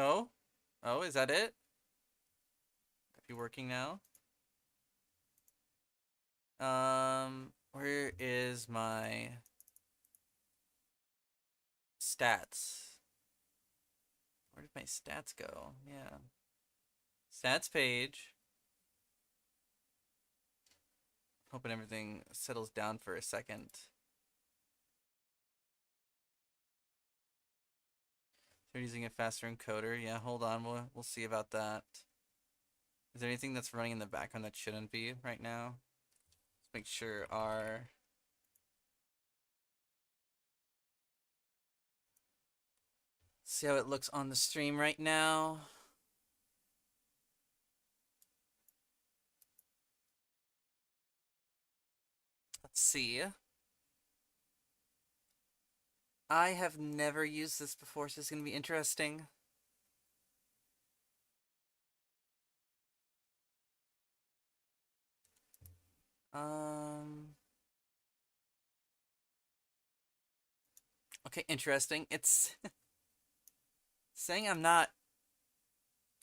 Oh? Oh, is that it? Could be working now. Where is my stats? Where did my stats go? Yeah. Stats page. Hoping everything settles down for a second. They're using a faster encoder. Yeah, hold on. We'll see about that. Is there anything that's running in the background that shouldn't be right now? Let's make sure our see how it looks on the stream right now. Let's see. I have never used this before, so it's gonna be interesting. Um. Okay, interesting. It's saying I'm not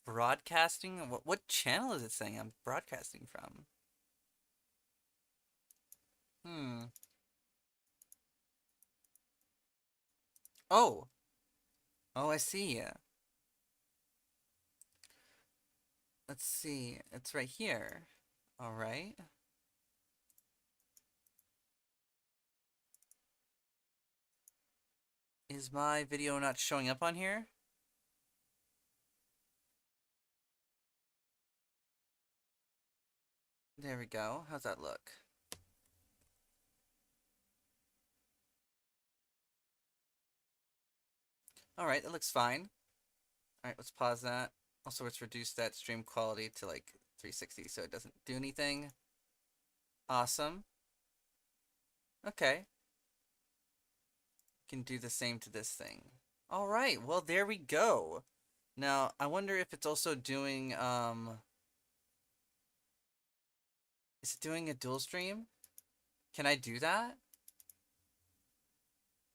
broadcasting. What channel is it saying I'm broadcasting from? Hmm. Oh. Oh, I see. Let's see. It's right here. All right. Is my video not showing up on here? There we go. How's that look? All right, that looks fine. All right, let's pause that. Also, let's reduce that stream quality to like 360 so it doesn't do anything. Awesome. Okay. Can do the same to this thing. All right, well, there we go. Now, I wonder if it's also doing, is it doing a dual stream? Can I do that?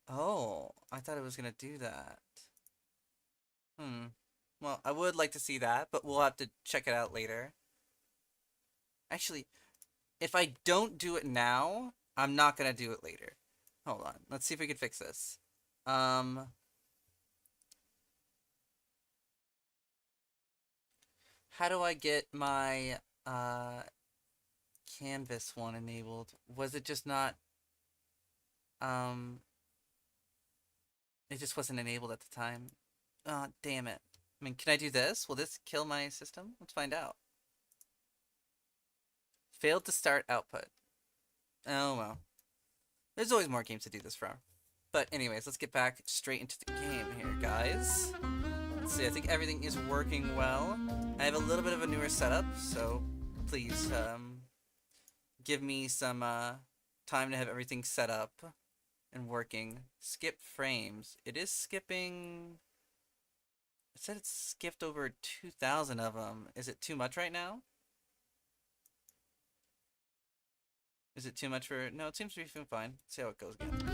Oh, I thought it was gonna do that. Hmm. Well, I would like to see that, but we'll have to check it out later. Actually, if I don't do it now, I'm not gonna do it later. Hold on. Let's see if we can fix this. Um, how do I get my canvas one enabled? Was it just not um it just wasn't enabled at the time? Oh, damn it. I mean, can I do this? Will this kill my system? Let's find out. Failed to start output. Oh well. There's always more games to do this from. But anyways, let's get back straight into the game here, guys. Let's see, I think everything is working well. I have a little bit of a newer setup, so please give me some time to have everything set up and working. Skip frames. It is skipping. It said it's skipped over 2,000 of them. Is it too much right now? Is it too much for... No, it seems to be feeling fine. Let's see how it goes again.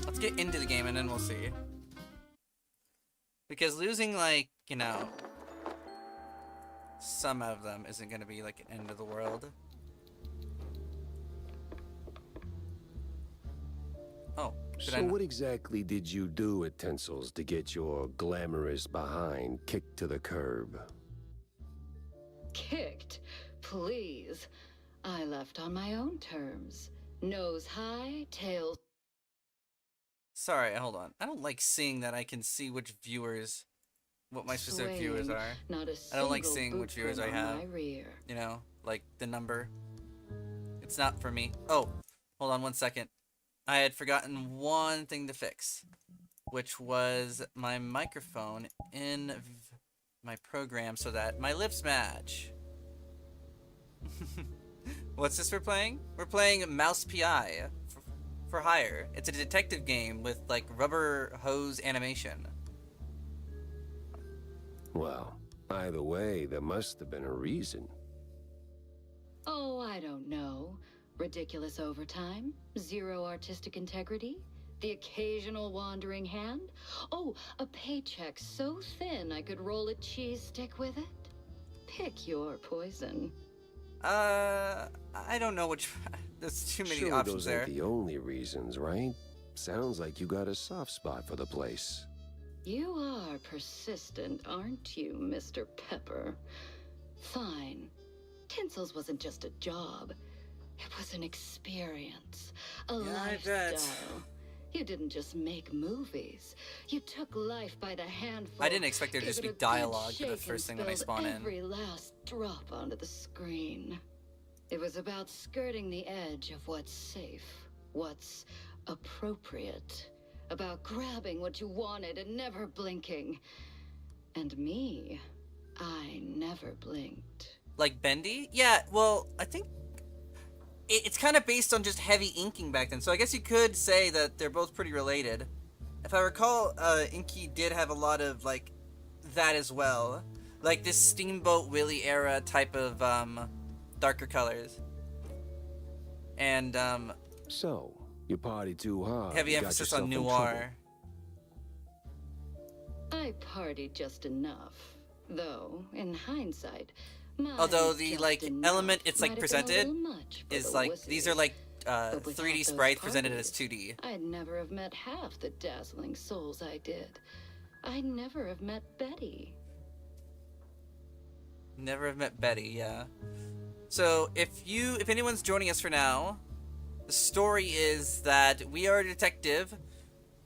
Let's get into the game and then we'll see. Because losing, like, you know, some of them isn't going to be, like, an end of the world. Oh, So what exactly did you do at Tinsel's to get your glamorous behind kicked to the curb? Kicked? Please. I left on my own terms. Nose high, tail... Sorry, hold on. I don't like seeing that I can see which viewers, what my specific viewers swaying. are. Not a I don't like single seeing which viewers footprint I on have. my rear. You know, like the number. It's not for me. Oh, hold on one second. I had forgotten one thing to fix, which was my microphone in my program so that my lips match. What's this we're playing? We're playing Mouse PI for hire. It's a detective game with like rubber hose animation. Well, either way, there must have been a reason. Oh, I don't know. Ridiculous overtime? Zero artistic integrity? The occasional wandering hand? Oh, a paycheck so thin I could roll a cheese stick with it? Pick your poison. I don't know which. There's too many Sure, options those ain't there. the only reasons, right? Sounds like you got a soft spot for the place. You are persistent, aren't you, Mr. Pepper? Fine. Tinsel's wasn't just a job. It was an experience. A Yeah, I bet. lifestyle. You didn't just make movies. You took life by the handful. I didn't expect there to just gave be it a good dialogue for the shake first and thing when I spilled spawn in. every last drop onto the screen. It was about skirting the edge of what's safe, what's appropriate. About grabbing what you wanted and never blinking. And me, I never blinked. Like Bendy? Yeah, well, I think it's kind of based on just heavy inking back then. So I guess you could say that they're both pretty related. If I recall, Inky did have a lot of, like, that as well. Like this Steamboat Willie era type of, darker colors. And, So, you party too hard. heavy you got emphasis on yourself in noir. I partied just enough. Though, in hindsight, my Although the, just like, enough element it's, like, might have been a presented little much for is, the like, wussies. these are, like, But without 3D those sprites presented as parties, 2D. I'd never have met half the dazzling souls I did. I'd never have met Betty. Never have met Betty, yeah. So, if anyone's joining us for now, the story is that we are a detective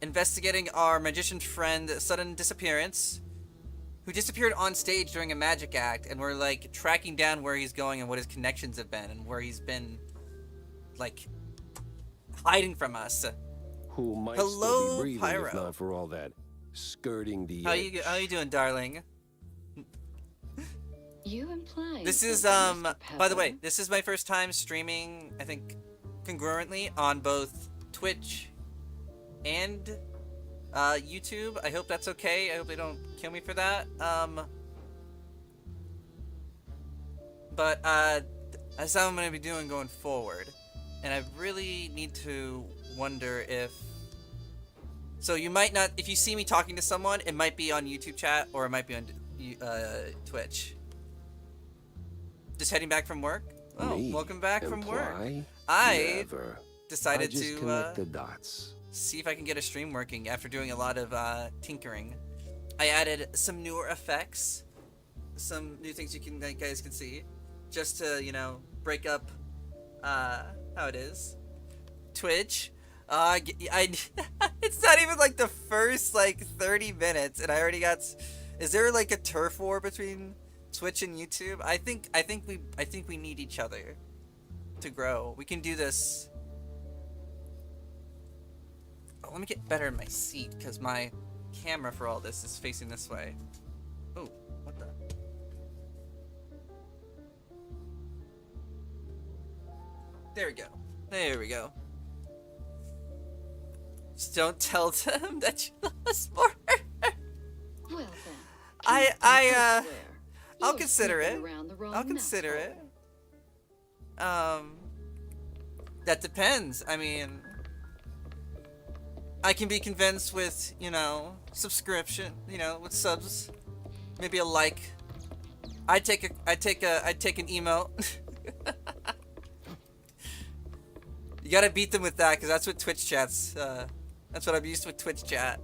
investigating our magician friend's sudden disappearance, who disappeared on stage during a magic act, and we're, like, tracking down where he's going and what his connections have been, and where he's been, like, hiding from us. Who might Hello, still be breathing Pyro. if not for all that skirting the How edge. you doing, darling? You implying This is, something, Mr. by the way, Pepper? this is my first time streaming, I think, congruently on both Twitch and YouTube. I hope that's okay. I hope they don't kill me for that. But that's how I'm going to be doing going forward. And I really need to wonder if... So you might not... If you see me talking to someone, it might be on YouTube chat or it might be on Twitch. Just heading back from work? Oh, Me? welcome back from work. Imply? I Never. decided I just to connect the dots. see if I can get a stream working after doing a lot of tinkering. I added some newer effects, some new things you guys can see, just to, you know, break up how it is. Twitch. It's not even like the first like 30 minutes and I already got... Is there like a turf war between Twitch and YouTube? I think we need each other to grow. We can do this. Oh, let me get better in my seat because my camera for all this is facing this way. Oh, what the? There we go. There we go. Just don't tell them that you lost more. Well then. I- keep I, them uh, elsewhere. I'll You're consider sniffing it. around the wrong I'll consider mouthful. it. That depends. I mean, I can be convinced with, you know, subscription, you know, with subs. Maybe a like. I'd take an emote. You gotta beat them with that, because that's what Twitch chat's, that's what I'm used to with Twitch chat.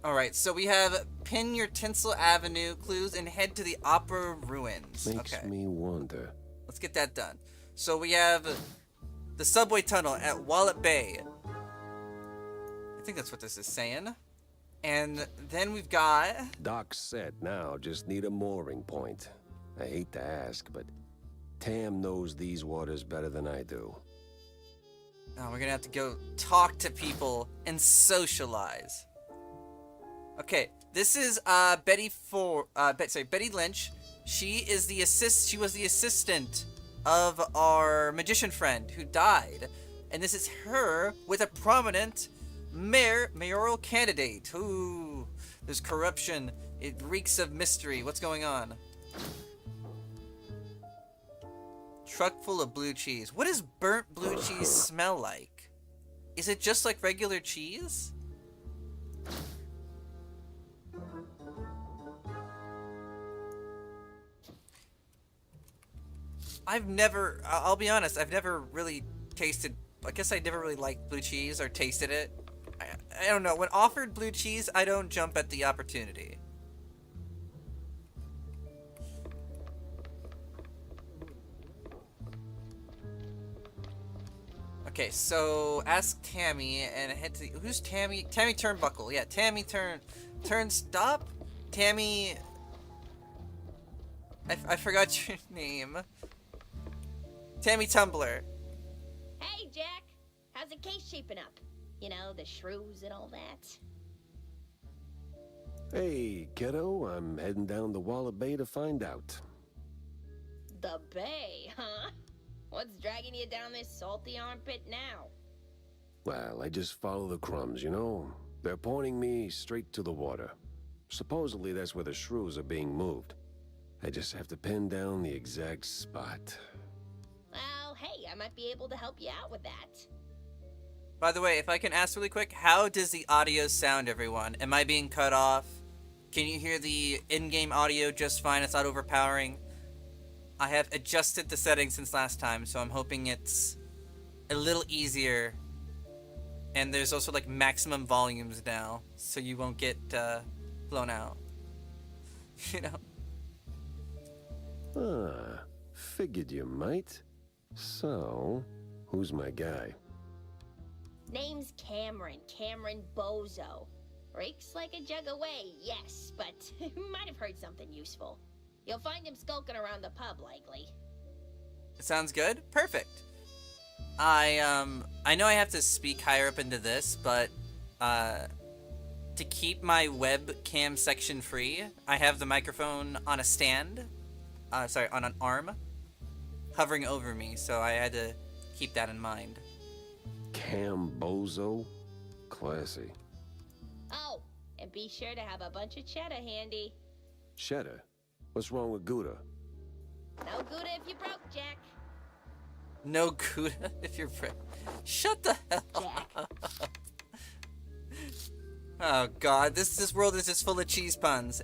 Alright, so we have pin your Tinsel Avenue clues and head to the Opera Ruins. Makes Okay, me wonder. let's get that done. So we have the subway tunnel at Wallet Bay. I think that's what this is saying. And then we've got... Dock's set now, just need a mooring point. I hate to ask, but Tam knows these waters better than I do. Oh, we're gonna have to go talk to people and socialize. Okay, this is Betty Lynch. She was the assistant of our magician friend who died, and this is her with a prominent mayoral candidate. Ooh, there's corruption. It reeks of mystery. What's going on? Truck full of blue cheese. What does burnt blue cheese smell like? Is it just like regular cheese? I'll be honest, I've never really tasted, I guess I never really liked blue cheese or tasted it. I don't know, when offered blue cheese, I don't jump at the opportunity. Okay, so ask Tammy and head to who's Tammy? Tammy Turnbuckle. Yeah, Tammy Stop. Tammy. I forgot your name. Tammy Tumbler. Hey, Jack. How's the case shaping up? You know, the shrews and all that. Hey, kiddo, I'm heading down the Walla Bay to find out. The bay, huh? What's dragging you down this salty armpit now? Well, I just follow the crumbs, you know? They're pointing me straight to the water. Supposedly that's where the shrews are being moved. I just have to pin down the exact spot. Well, hey, I might be able to help you out with that. By the way, if I can ask really quick, how does the audio sound, everyone? Am I being cut off? Can you hear the in-game audio just fine? It's not overpowering? I have adjusted the settings since last time, so I'm hoping it's a little easier. And there's also like maximum volumes now, so you won't get blown out. You know? Ah, figured you might. So, who's my guy? Name's Cameron Bozo. Rakes like a jug away, yes, but might have heard something useful. You'll find him skulking around the pub, likely. It sounds good? Perfect. I know I have to speak higher up into this, but to keep my webcam section free, I have the microphone on a stand, on an arm, hovering over me, so I had to keep that in mind. Cambozo? Classy. Oh, and be sure to have a bunch of cheddar handy. Cheddar? What's wrong with Gouda? No Gouda if you broke, Jack. No Gouda if you're Shut the hell up. Oh god, this world is just full of cheese puns.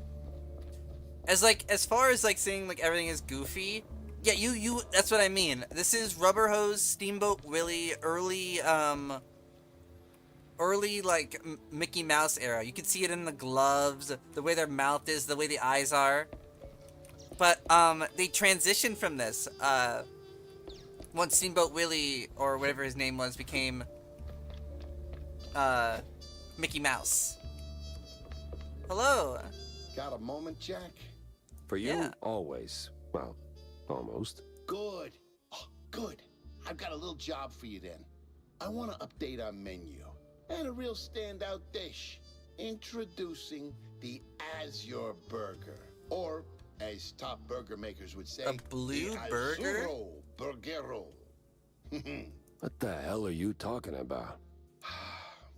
As far as like saying like everything is goofy, yeah, you that's what I mean. This is Rubber Hose, Steamboat Willie, early like Mickey Mouse era. You can see it in the gloves, the way their mouth is, the way the eyes are. But they transitioned from this. Once Steamboat Willie or whatever his name was became Mickey Mouse. Hello. Got a moment, Jack? For you, Yeah. always. Well, almost. Good. Oh, good. I've got a little job for you then. I want to update our menu. And a real standout dish. Introducing the Azure Burger. Or, as top burger makers would say, A blue the burger? Azzurro Burgero. What the hell are you talking about?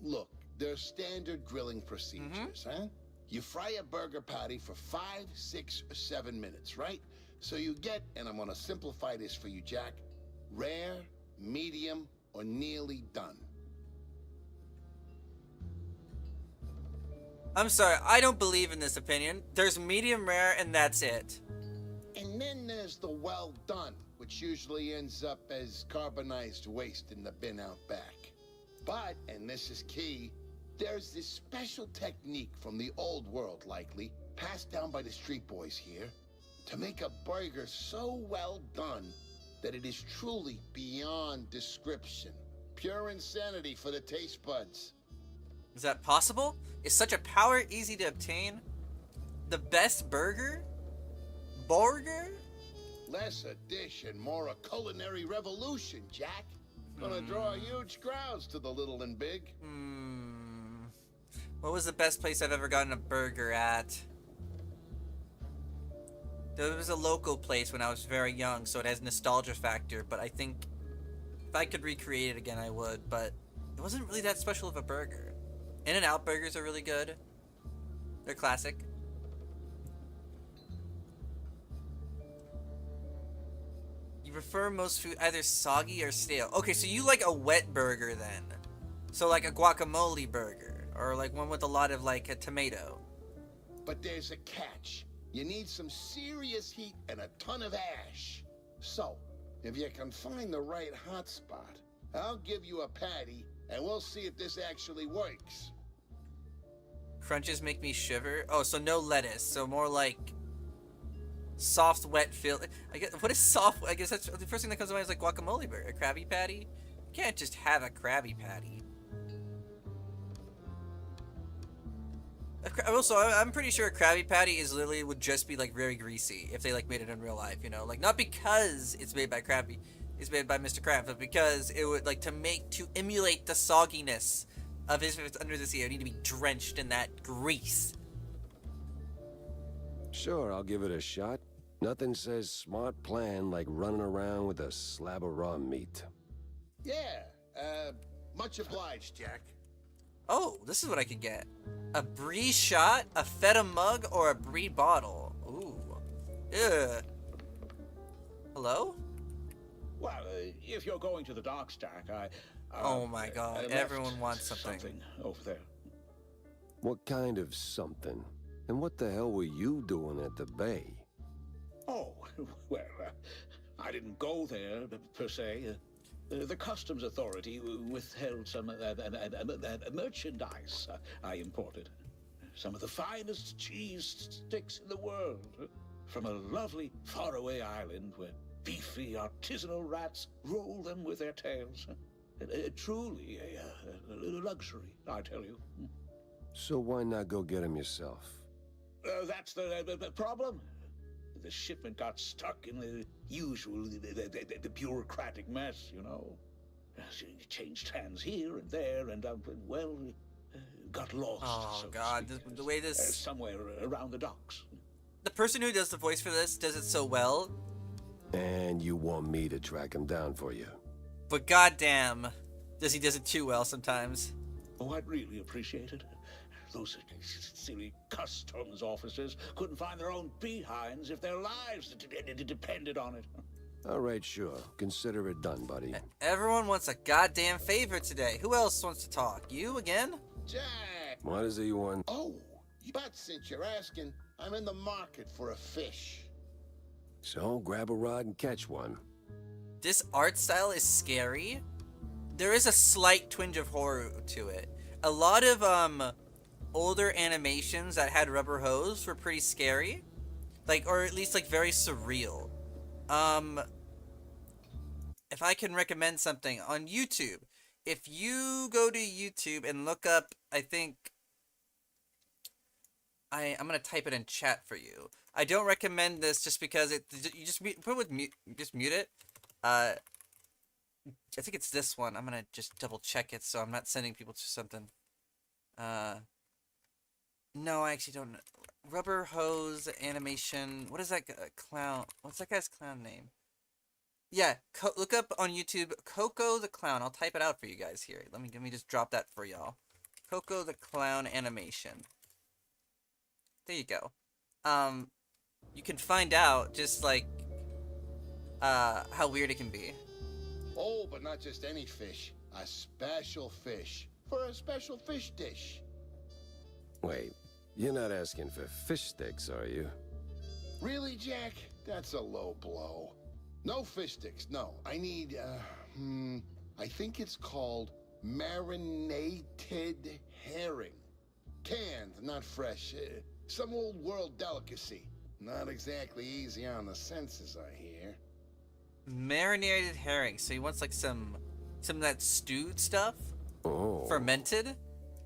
Look, there's standard grilling procedures, huh? You fry a burger patty for 5, 6, or 7 minutes, right? So you get, and I'm gonna simplify this for you, Jack, rare, medium, or nearly done. I'm sorry, I don't believe in this opinion. There's medium rare and that's it. And then there's the well done, which usually ends up as carbonized waste in the bin out back. But, and this is key, there's this special technique from the old world, likely, passed down by the street boys here, to make a burger so well done that it is truly beyond description. Pure insanity for the taste buds. Is that possible? Is such a power easy to obtain? The best burger? Burger? Less a dish and more a culinary revolution, Jack. Gonna draw huge crowds to the little and big. What was the best place I've ever gotten a burger at? There was a local place when I was very young, so it has nostalgia factor, but I think if I could recreate it again, I would, but it wasn't really that special of a burger. In-N-Out burgers are really good. They're classic. You prefer most food either soggy or stale. Okay, so you like a wet burger then. So like a guacamole burger, or like one with a lot of like a tomato. But there's a catch. You need some serious heat and a ton of ash. So, if you can find the right hotspot, I'll give you a patty, and we'll see if this actually works. Crunches make me shiver. Oh, so no lettuce. So more like soft, wet feel. I guess what is soft? I guess that's the first thing that comes to mind is like guacamole burger, a Krabby Patty. You can't just have a Krabby Patty. Also, I'm pretty sure a Krabby Patty is literally would just be like very greasy if they like made it in real life, you know, like not because it's made by it's made by Mr. Krabs, but because it would like to emulate the sogginess of his if it's under the sea, it would need to be drenched in that grease. Sure, I'll give it a shot. Nothing says smart plan like running around with a slab of raw meat. Yeah, much obliged, Jack. Oh, this is what I could get. A brie shot, a feta mug, or a brie bottle. Ooh. Ugh. Hello? Well, if you're going to the dock stack, Oh my god, left everyone wants something. over there. What kind of something? And what the hell were you doing at the bay? Oh, well, I didn't go there, per se. The customs authority withheld some merchandise I imported. Some of the finest cheese sticks in the world. From a lovely faraway island where beefy artisanal rats roll them with their tails. Truly a luxury, I tell you. So why not go get him yourself? That's the problem. The shipment got stuck in the usual, the bureaucratic mess, you know. It changed hands here and there, and well, got lost. Oh so to god, speak, the way this... somewhere around the docks. The person who does the voice for this does it so well. And you want me to track him down for you? But goddamn, does he does it too well sometimes. Oh, I'd really appreciate it. Those silly customs officers couldn't find their own behinds if their lives depended on it. All right, sure. Consider it done, buddy. Everyone wants a goddamn favor today. Who else wants to talk? You again? Jack! What is it you want? Oh, but since you're asking, I'm in the market for a fish. So grab a rod and catch one. This art style is scary. There is a slight twinge of horror to it. A lot of older animations that had rubber hose were pretty scary. Like, or at least like very surreal. If I can recommend something on YouTube, if you go to YouTube and look up, I think I'm gonna type it in chat for you. I don't recommend this just because you just put it with mute, just mute it. I think it's this one. I'm gonna just double check it so I'm not sending people to something. No, I actually don't know. Rubber hose animation. What is that clown? What's that guy's clown name? Yeah, look up on YouTube Coco the Clown. I'll type it out for you guys here. Let me just drop that for y'all. Coco the Clown animation. There you go. You can find out just like how weird it can be. Oh, but not just any fish. A special fish. For a special fish dish. Wait, you're not asking for fish sticks, are you? Really, Jack? That's a low blow. No fish sticks, no. I need, I think it's called marinated herring. Canned, not fresh. Some old world delicacy. Not exactly easy on the senses, I hear. Marinated herring. So he wants like some of that stewed stuff? Oh. Fermented?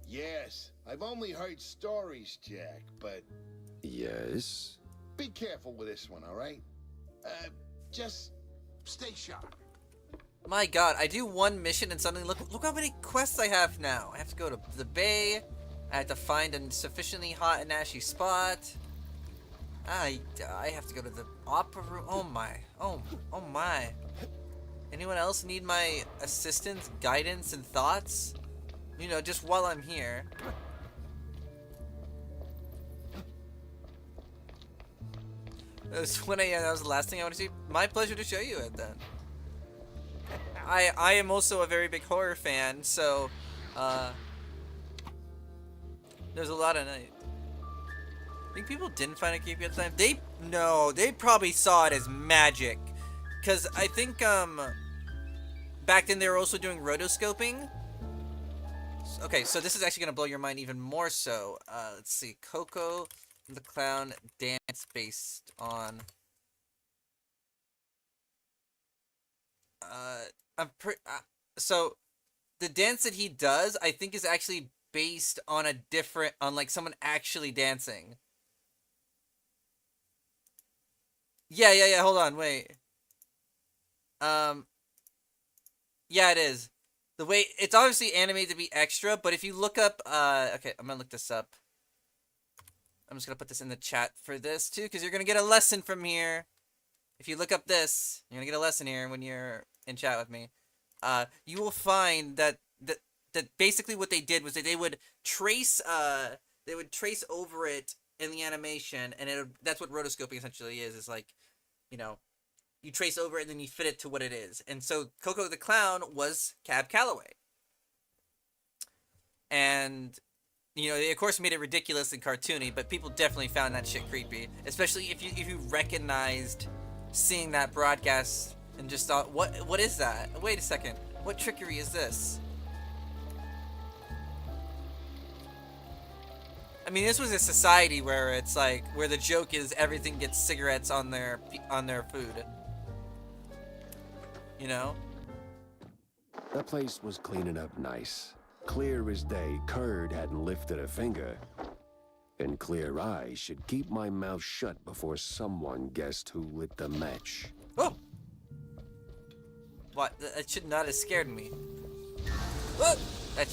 Yes, I've only heard stories, Jack, but Yes? be careful with this one, all right? Just stay sharp. My god, I do one mission and suddenly look how many quests I have now. I have to go to the bay. I have to find a sufficiently hot and ashy spot. I have to go to the opera room. Oh my. Oh my. Anyone else need my assistance, guidance, and thoughts? You know, just while I'm here. That was that was the last thing I want to see. My pleasure to show you it then. I am also a very big horror fan, so Uh, there's a lot of night. I think people didn't find it creepy at the time. They probably saw it as magic. Cause I think back then they were also doing rotoscoping. Okay, so this is actually gonna blow your mind even more so. Let's see, Coco the Clown dance based on. So the dance that he does, I think, is actually based on like someone actually dancing. Yeah. Hold on, wait. Yeah, it is. The way it's obviously animated to be extra, but if you look up, okay, I'm gonna look this up. I'm just gonna put this in the chat for this too, because you're gonna get a lesson from here. If you look up this, you're gonna get a lesson here when you're in chat with me. You will find that basically what they did was that they would trace over it in the animation, and that's what rotoscoping essentially is. Is like, you know, you trace over it and then you fit it to what it is. And so Coco the Clown was Cab Calloway. And, you know, they of course made it ridiculous and cartoony, but people definitely found that shit creepy. Especially if you recognized seeing that broadcast and just thought, what is that? Wait a second. What trickery is this? I mean, this was a society where it's like, where the joke is everything gets cigarettes on their food. You know? That place was cleaning up nice. Clear as day, Curd hadn't lifted a finger. And clear eyes should keep my mouth shut before someone guessed who lit the match. Oh! What? That should not have scared me. Oh! That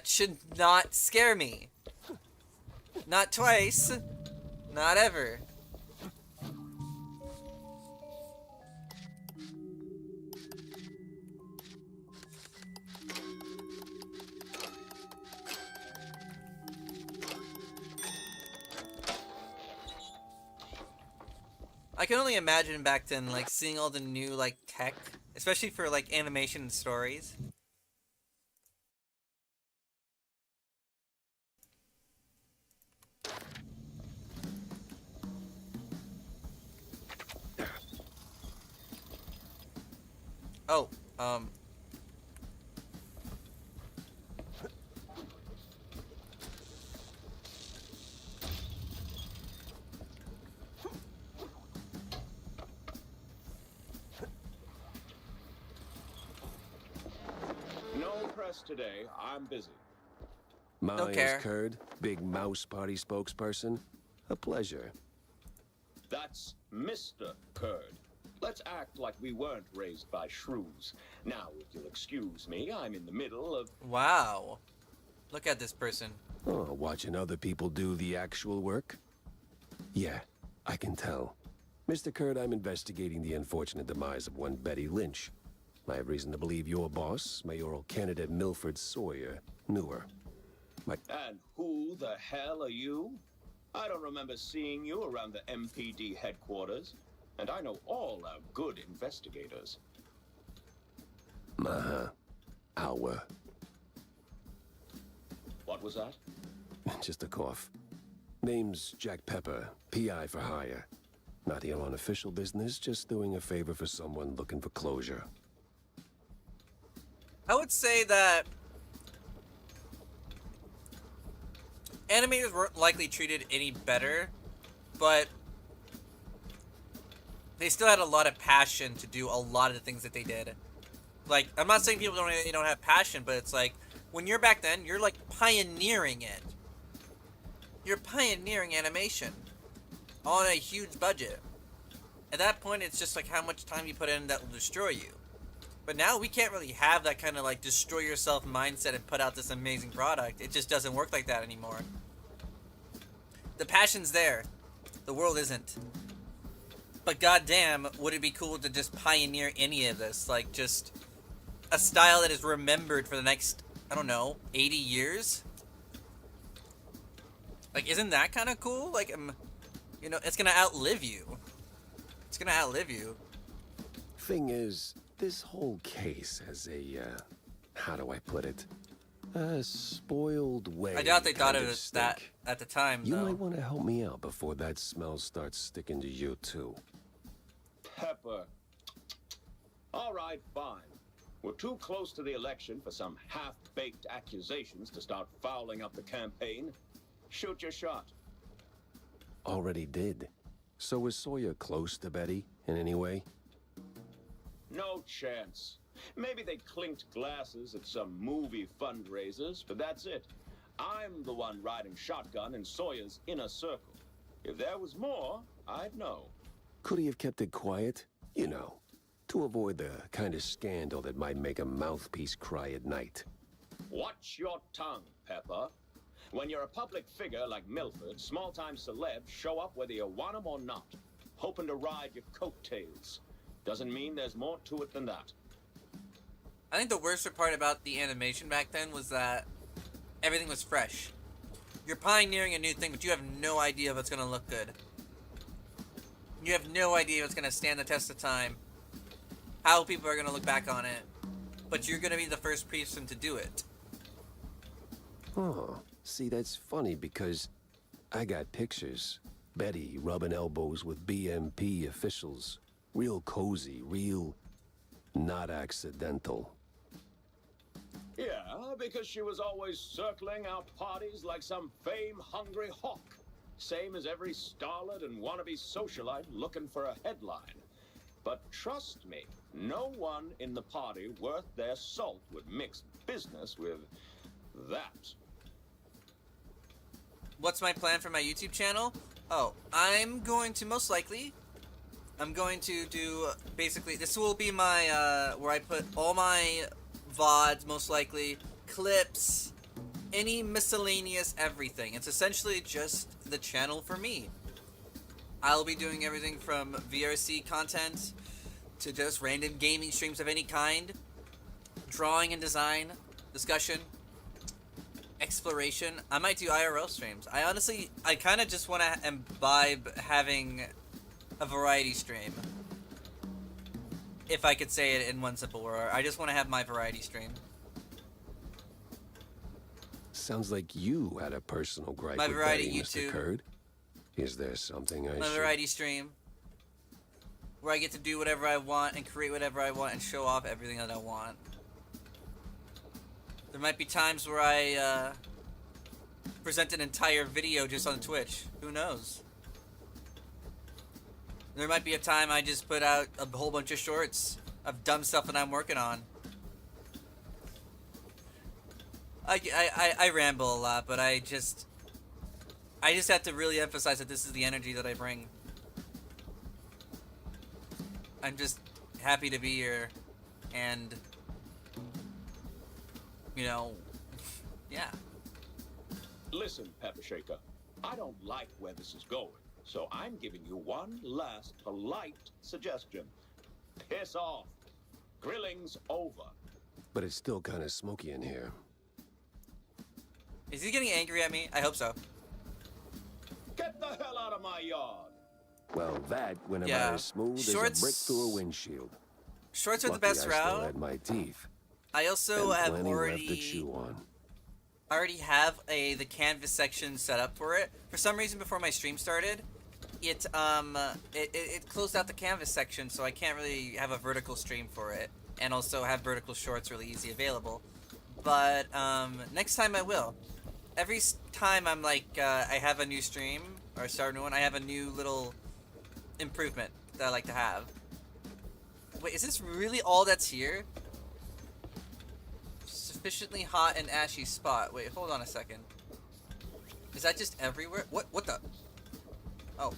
should not scare me. Not twice. Not ever. I can only imagine back then, like, seeing all the new, like, tech, especially for, like, animation and stories. Oh, No press today. I'm busy. Don't Myers care. Curd, big mouse party spokesperson. A pleasure. That's Mr. Curd. Let's act like we weren't raised by shrews. Now, if you'll excuse me, I'm in the middle of... wow. Look at this person. Oh, watching other people do the actual work? Yeah, I can tell. Mr. Curd, I'm investigating the unfortunate demise of one Betty Lynch. I have reason to believe your boss, mayoral candidate Milford Sawyer, knew her. And who the hell are you? I don't remember seeing you around the MPD headquarters. And I know all our good investigators. Our. What was that? Just a cough. Name's Jack Pepper, PI for hire. Not here on official business, just doing a favor for someone looking for closure. I would say that animators weren't likely treated any better, but they still had a lot of passion to do a lot of the things that they did. Like, I'm not saying people don't have passion, but it's like, when you're back then, you're like pioneering it. You're pioneering animation on a huge budget. At that point, it's just like how much time you put in that will destroy you. But now we can't really have that kind of like destroy yourself mindset and put out this amazing product. It just doesn't work like that anymore. The passion's there. The world isn't. But goddamn, would it be cool to just pioneer any of this? Like, just a style that is remembered for the next, I don't know, 80 years? Like, isn't that kind of cool? Like, you know, it's gonna outlive you. It's gonna outlive you. Thing is, this whole case has a, how do I put it? A spoiled way. I doubt they thought kind of of it that stink. at the time, You though. might want to help me out before that smell starts sticking to you, too. Pepper. All right, fine. We're too close to the election for some half-baked accusations to start fouling up the campaign. Shoot your shot. Already did. So was Sawyer close to Betty in any way? No chance. Maybe they clinked glasses at some movie fundraisers, but that's it. I'm the one riding shotgun in Sawyer's inner circle. If there was more, I'd know. Could he have kept it quiet? You know, to avoid the kind of scandal that might make a mouthpiece cry at night. Watch your tongue, Pepper. When you're a public figure like Milford, small-time celebs show up whether you want them or not, hoping to ride your coattails. Doesn't mean there's more to it than that. I think the worst part about the animation back then was that everything was fresh. You're pioneering a new thing, but you have no idea if it's going to look good. You have no idea if it's going to stand the test of time. How people are going to look back on it. But you're going to be the first person to do it. Oh, see, that's funny because I got pictures. Betty rubbing elbows with BMP officials. Real cozy, real not accidental. Yeah, because she was always circling our parties like some fame-hungry hawk. Same as every starlet and wannabe socialite looking for a headline. But trust me, no one in the party worth their salt would mix business with that. What's my plan for my YouTube channel? Oh, I'm going to most likely... I'm going to do, basically, this will be my, where I put all my VODs, most likely, clips, any miscellaneous everything. It's essentially just the channel for me. I'll be doing everything from VRC content to just random gaming streams of any kind, drawing and design, discussion, exploration. I might do IRL streams. I kind of just want to imbibe having a variety stream. If I could say it in one simple word. I just want to have my variety stream. Sounds like you had a personal gripe My with variety Betty, Mr. YouTube. Curd. Is there something I My should... variety stream. Where I get to do whatever I want and create whatever I want and show off everything that I want. There might be times where I present an entire video just on Twitch. Who knows? There might be a time I just put out a whole bunch of shorts of dumb stuff that I'm working on. I ramble a lot, but I just have to really emphasize that this is the energy that I bring. I'm just happy to be here, and you know, yeah. Listen, Pepper Shaker, I don't like where this is going. So I'm giving you one last polite suggestion. Piss off. Grilling's over. But it's still kind of smoky in here. Is he getting angry at me? I hope so. Get the hell out of my yard. Well, that went Yeah. about as smooth Shorts- as a brick through a windshield. Shorts are the Lucky best I still route. had my teeth. I also and have plenty left to already chew on. have the canvas section set up for it. For some reason, before my stream started, it closed out the canvas section, so I can't really have a vertical stream for it, and also have vertical shorts really easy available. But next time I will. Every time I'm like I have a new stream or start a new one, I have a new little improvement that I like to have. Wait, is this really all that's here? Sufficiently hot and ashy spot. Wait, hold on a second. Is that just everywhere? What the? Oh.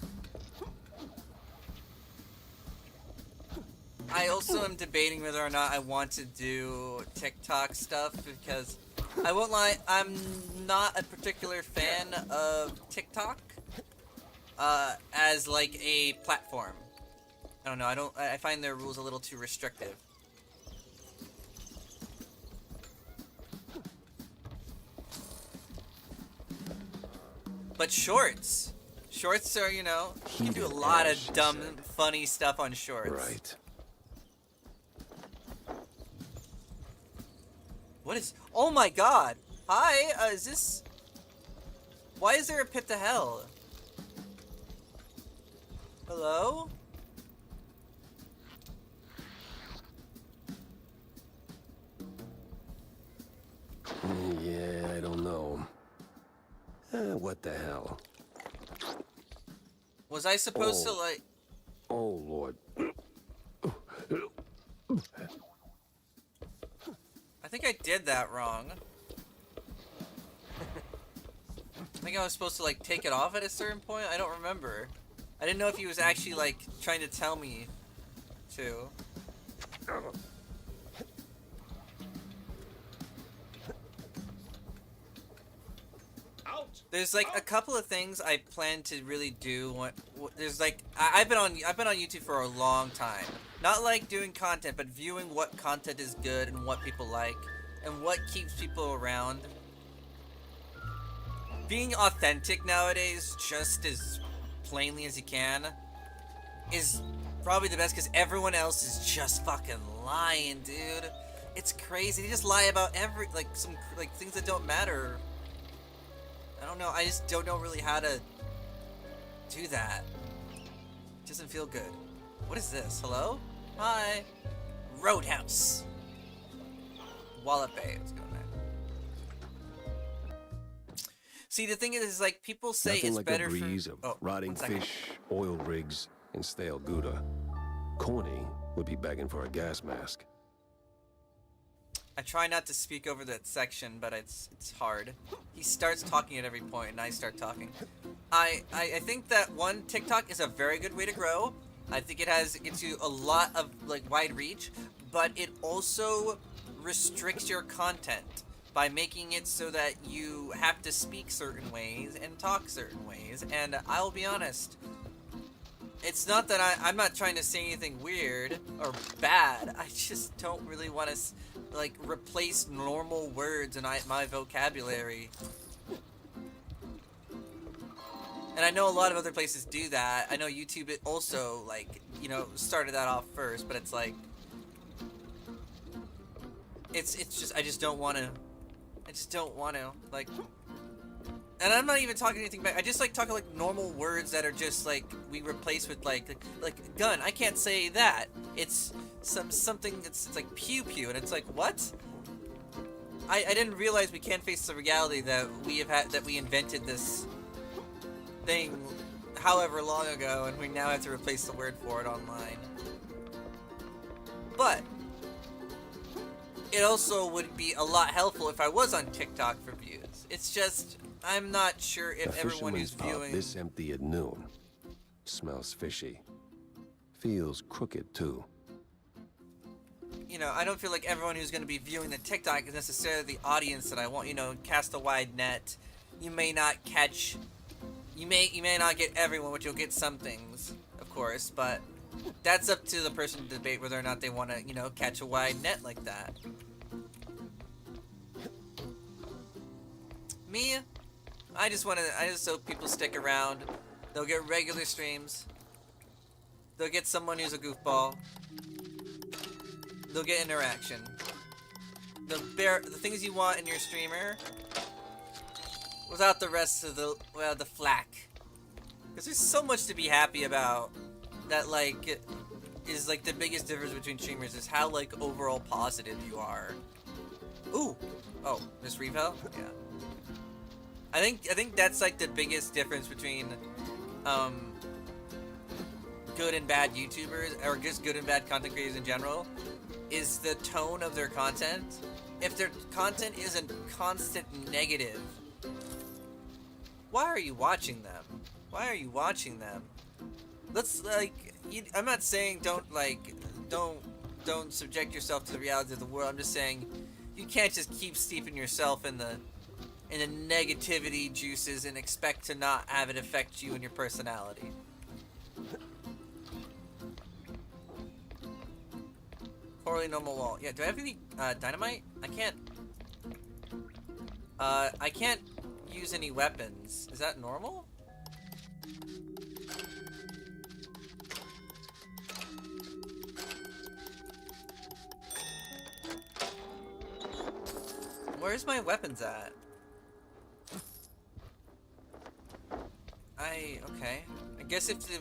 I also am debating whether or not I want to do TikTok stuff because I won't lie, I'm not a particular fan of TikTok as like a platform. I don't know, I find their rules a little too restrictive. But shorts are, you know, you can do a lot of dumb, funny stuff on shorts. Right. What is... Oh my god! Hi, is this... Why is there a pit to hell? Hello? Yeah, I don't know. What the hell? Was I supposed to, Oh. like... Oh, Lord. I think I did that wrong. I think I was supposed to, like, take it off at a certain point. I don't remember. I didn't know if he was actually, like, trying to tell me to. Out! There's like a couple of things I plan to really do. There's like I've been on YouTube for a long time. Not like doing content, but viewing what content is good and what people like and what keeps people around. Being authentic nowadays, just as plainly as you can, is probably the best because everyone else is just fucking lying, dude. It's crazy. They just lie about some things that don't matter. I don't know. I just don't know really how to do that. It doesn't feel good. What is this? Hello? Hi. Roadhouse. Wallop Bay. Let's go there. See, the thing is, like, people say Nothing it's like better a breeze for... of rotting 1 second. fish, oil rigs, and stale Gouda. Corny would be begging for a gas mask. I try not to speak over that section, but it's hard. He starts talking at every point, and I start talking. I think that one, TikTok is a very good way to grow. I think it gets you a lot of like wide reach, but it also restricts your content by making it so that you have to speak certain ways and talk certain ways. And I'll be honest, it's not that I'm not trying to say anything weird or bad. I just don't really want to like replace normal words in my vocabulary. And I know a lot of other places do that. I know YouTube it also, like, you know, started that off first, but it's like it's just I just don't want to like. And I'm not even talking anything back. I just like talking like normal words that are just like we replace with like gun. I can't say that. It's something. It's like pew pew, and it's like what? I didn't realize we can't face the reality that we invented this thing however long ago, and we now have to replace the word for it online. But it also would be a lot helpful if I was on TikTok for views. It's just I'm not sure if everyone who's viewing this empty at noon. Smells fishy. Feels crooked too. You know, I don't feel like everyone who's going to be viewing the TikTok is necessarily the audience that I want. You know, cast a wide net. You may not catch. You may not get everyone, but you'll get some things, of course. But that's up to the person to debate whether or not they want to, you know, catch a wide net like that. Me, I just hope people stick around. They'll get regular streams. They'll get someone who's a goofball. They'll get interaction. The things you want in your streamer, without the rest of the flack. Because there's so much to be happy about. That like is like the biggest difference between streamers is how like overall positive you are. Ooh, oh, Miss Revo? Yeah. I think that's like the biggest difference between good and bad YouTubers, or just good and bad content creators in general, is the tone of their content. If their content is a constant negative, why are you watching them? Why are you watching them? Let's like, I'm not saying don't subject yourself to the reality of the world. I'm just saying you can't just keep steeping yourself in the negativity juices and expect to not have it affect you and your personality. Poorly normal wall. Yeah, do I have any dynamite? I can't use any weapons. Is that normal? Where's my weapons at? Okay. I guess if the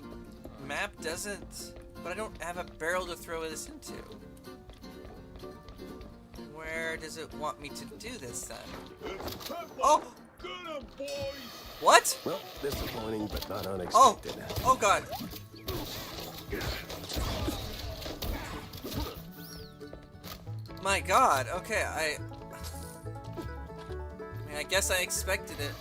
map doesn't... But I don't have a barrel to throw this into. Where does it want me to do this then? Oh! What? Well, disappointing, but not Oh! unexpected. Oh god! My god, okay, I mean, I guess I expected it.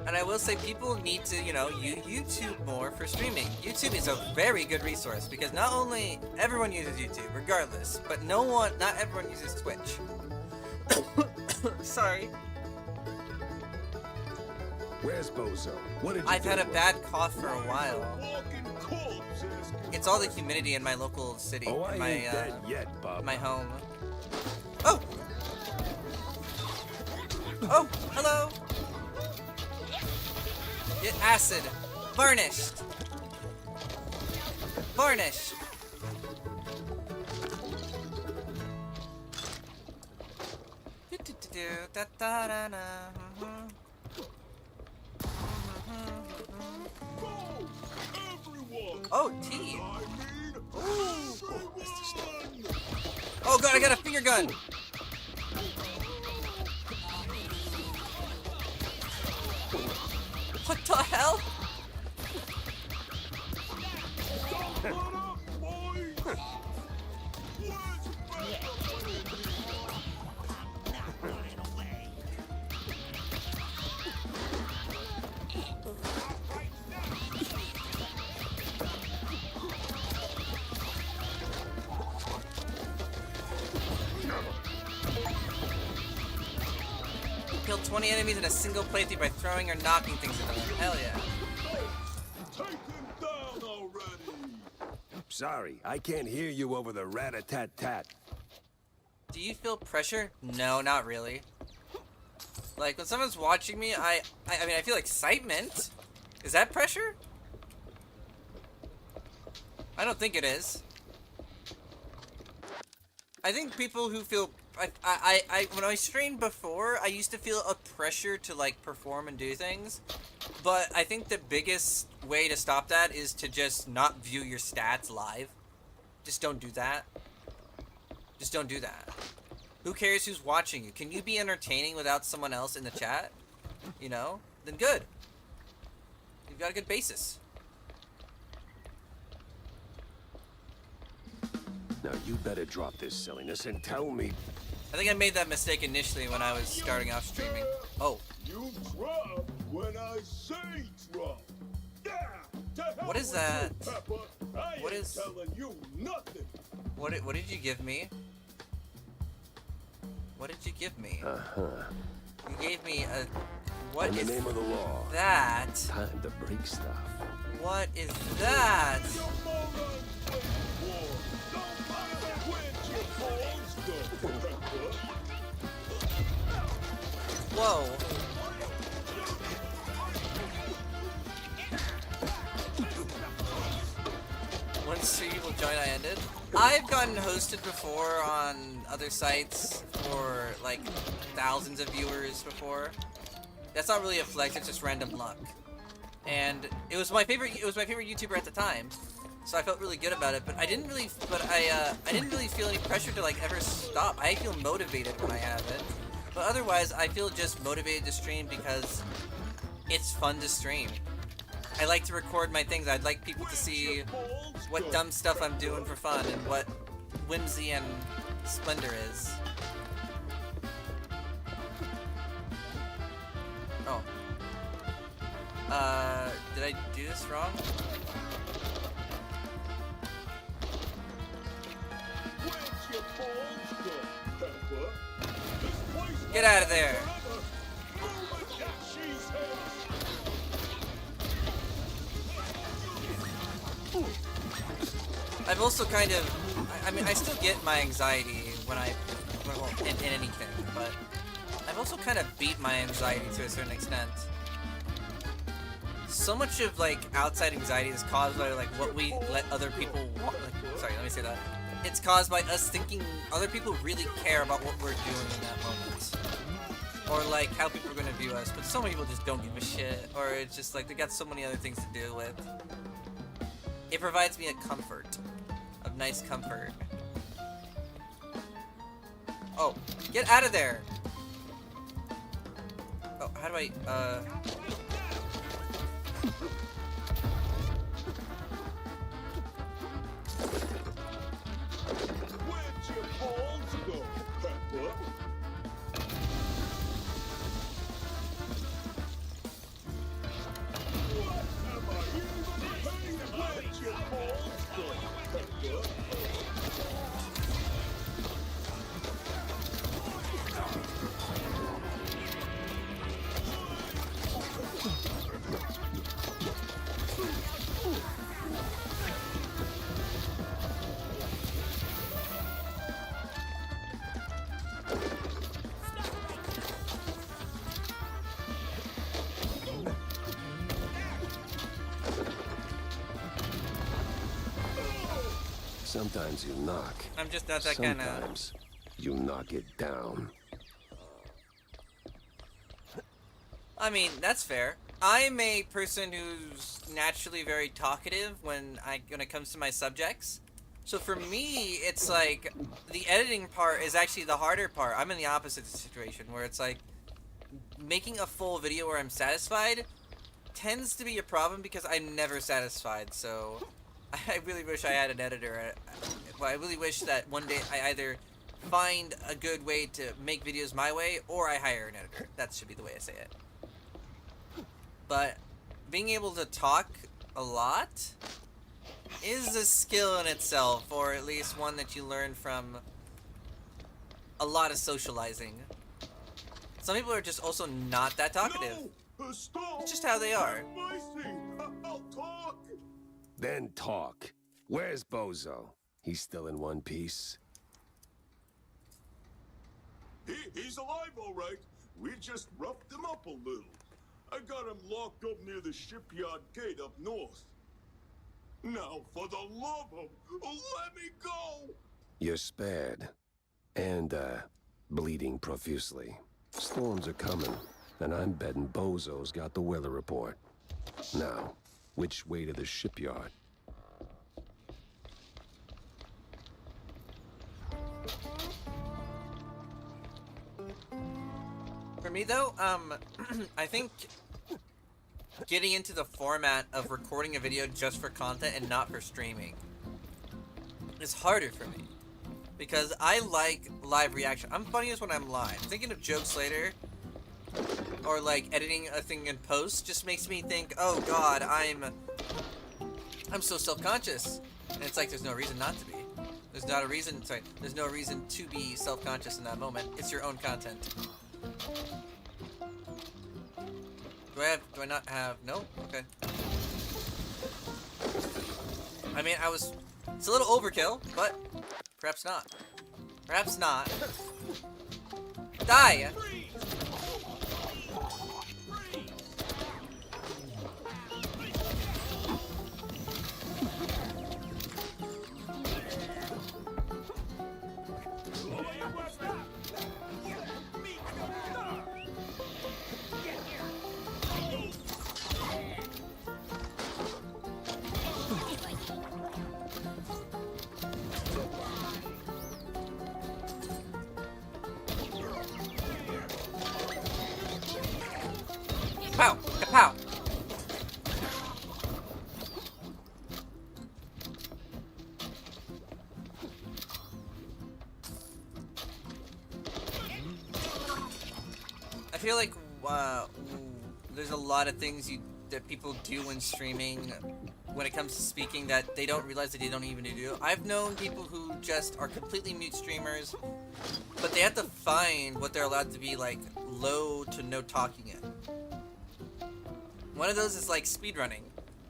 And I will say people need to, you know, YouTube more for streaming. YouTube is a very good resource because not only everyone uses YouTube, regardless, but not everyone uses Twitch. Sorry. Where's Bozo? What did you I've do had a with bad cough for a while. It's all the humidity in my local city, Oh, I my ain't dead yet, Bob. my home. Oh! Oh, hello! Get acid. Varnished. Varnish. Oh, tea. Oh god, I got a finger gun. What the hell? Kill 20 enemies in a single playthrough by throwing or knocking things at them. Hell yeah. Sorry, I can't hear you over the rat-a-tat-tat. Do you feel pressure? No, not really. Like, when someone's watching me, I mean, I feel excitement. Is that pressure? I don't think it is. I think people who feel... when I streamed before, I used to feel a pressure to, like, perform and do things. But I think the biggest way to stop that is to just not view your stats live. Just don't do that. Just don't do that. Who cares who's watching you? Can you be entertaining without someone else in the chat? You know? Then good. You've got a good basis. Now you better drop this silliness and tell me. I think I made that mistake initially when I was starting off streaming. Oh. You drop when I say drop. What is that? I What ain't is... telling you nothing. What did you give me? What did you give me? Uh-huh. You gave me a... What In is the name of the law. that? Time to break stuff. What is that? Whoa. One stream will join I ended. I've gotten hosted before on other sites for like thousands of viewers before. That's not really a flex, it's just random luck. And it was my favorite YouTuber at the time. So I felt really good about it, but I didn't really feel any pressure to like ever stop. I feel motivated when I have it. But otherwise, I feel just motivated to stream because it's fun to stream. I like to record my things. I'd like people to see what dumb stuff I'm doing for fun and what whimsy and splendor is. Oh. Did I do this wrong? Get out of there! I've also kind of, I mean, I still get my anxiety when in anything, but I've also kind of beat my anxiety to a certain extent. So much of like outside anxiety is caused by like what we let other people want. Like, sorry, let me say that. It's caused by us thinking other people really care about what we're doing in that moment, or like how people are going to view us. But so many people just don't give a shit, or it's just like they got so many other things to deal with. It provides me a comfort, of nice comfort. Oh, get out of there! Oh, how do I, Where'd your balls go, Pepper? What am I even paying? Where'd your balls go, Pepper? Sometimes you knock. I'm just not that kind of... Sometimes you knock it down. I mean, that's fair. I'm a person who's naturally very talkative when it comes to my subjects. So for me, it's like, the editing part is actually the harder part. I'm in the opposite situation, where it's like, making a full video where I'm satisfied tends to be a problem because I'm never satisfied, so... I really wish I had an editor. Well, I really wish that one day I either find a good way to make videos my way, or I hire an editor. That should be the way I say it. But being able to talk a lot is a skill in itself, or at least one that you learn from a lot of socializing. Some people are just also not that talkative. No! Stop! It's just how they are. Have mercy! I'll talk! Then talk. Where's Bozo? He's still in one piece. He's alive, all right. We just roughed him up a little. I got him locked up near the shipyard gate up north. Now, for the love of... let me go! You're spared. And, bleeding profusely. Storms are coming, and I'm betting Bozo's got the weather report. Now, which way to the shipyard? For me though, I think getting into the format of recording a video just for content and not for streaming is harder for me. Because I like live reaction. I'm funniest when I'm live. Thinking of jokes later, or like editing a thing in post, just makes me think, oh god, I'm so self-conscious. And it's like, there's no reason not to be. There's no reason to be self-conscious in that moment. It's your own content. Do I not have, no? Okay. I mean, it's a little overkill, but perhaps not. Perhaps not. Die! Pow! Kapow! I feel like there's a lot of things that people do when streaming when it comes to speaking that they don't realize that they don't even do. I've known people who just are completely mute streamers, but they have to find what they're allowed to be like low to no talking in. One of those is like speedrunning.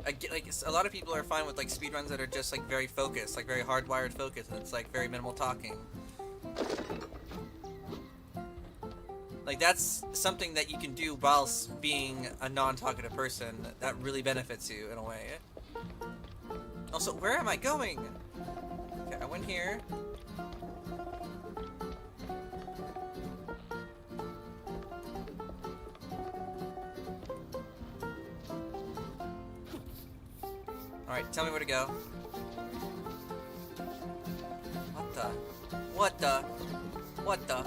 Like a lot of people are fine with like speedruns that are just like very focused, like very hardwired focus, and it's like very minimal talking. Like, that's something that you can do whilst being a non-talkative person that really benefits you in a way. Also, where am I going? Okay, I went here. Alright, tell me where to go. What the? What the? What the?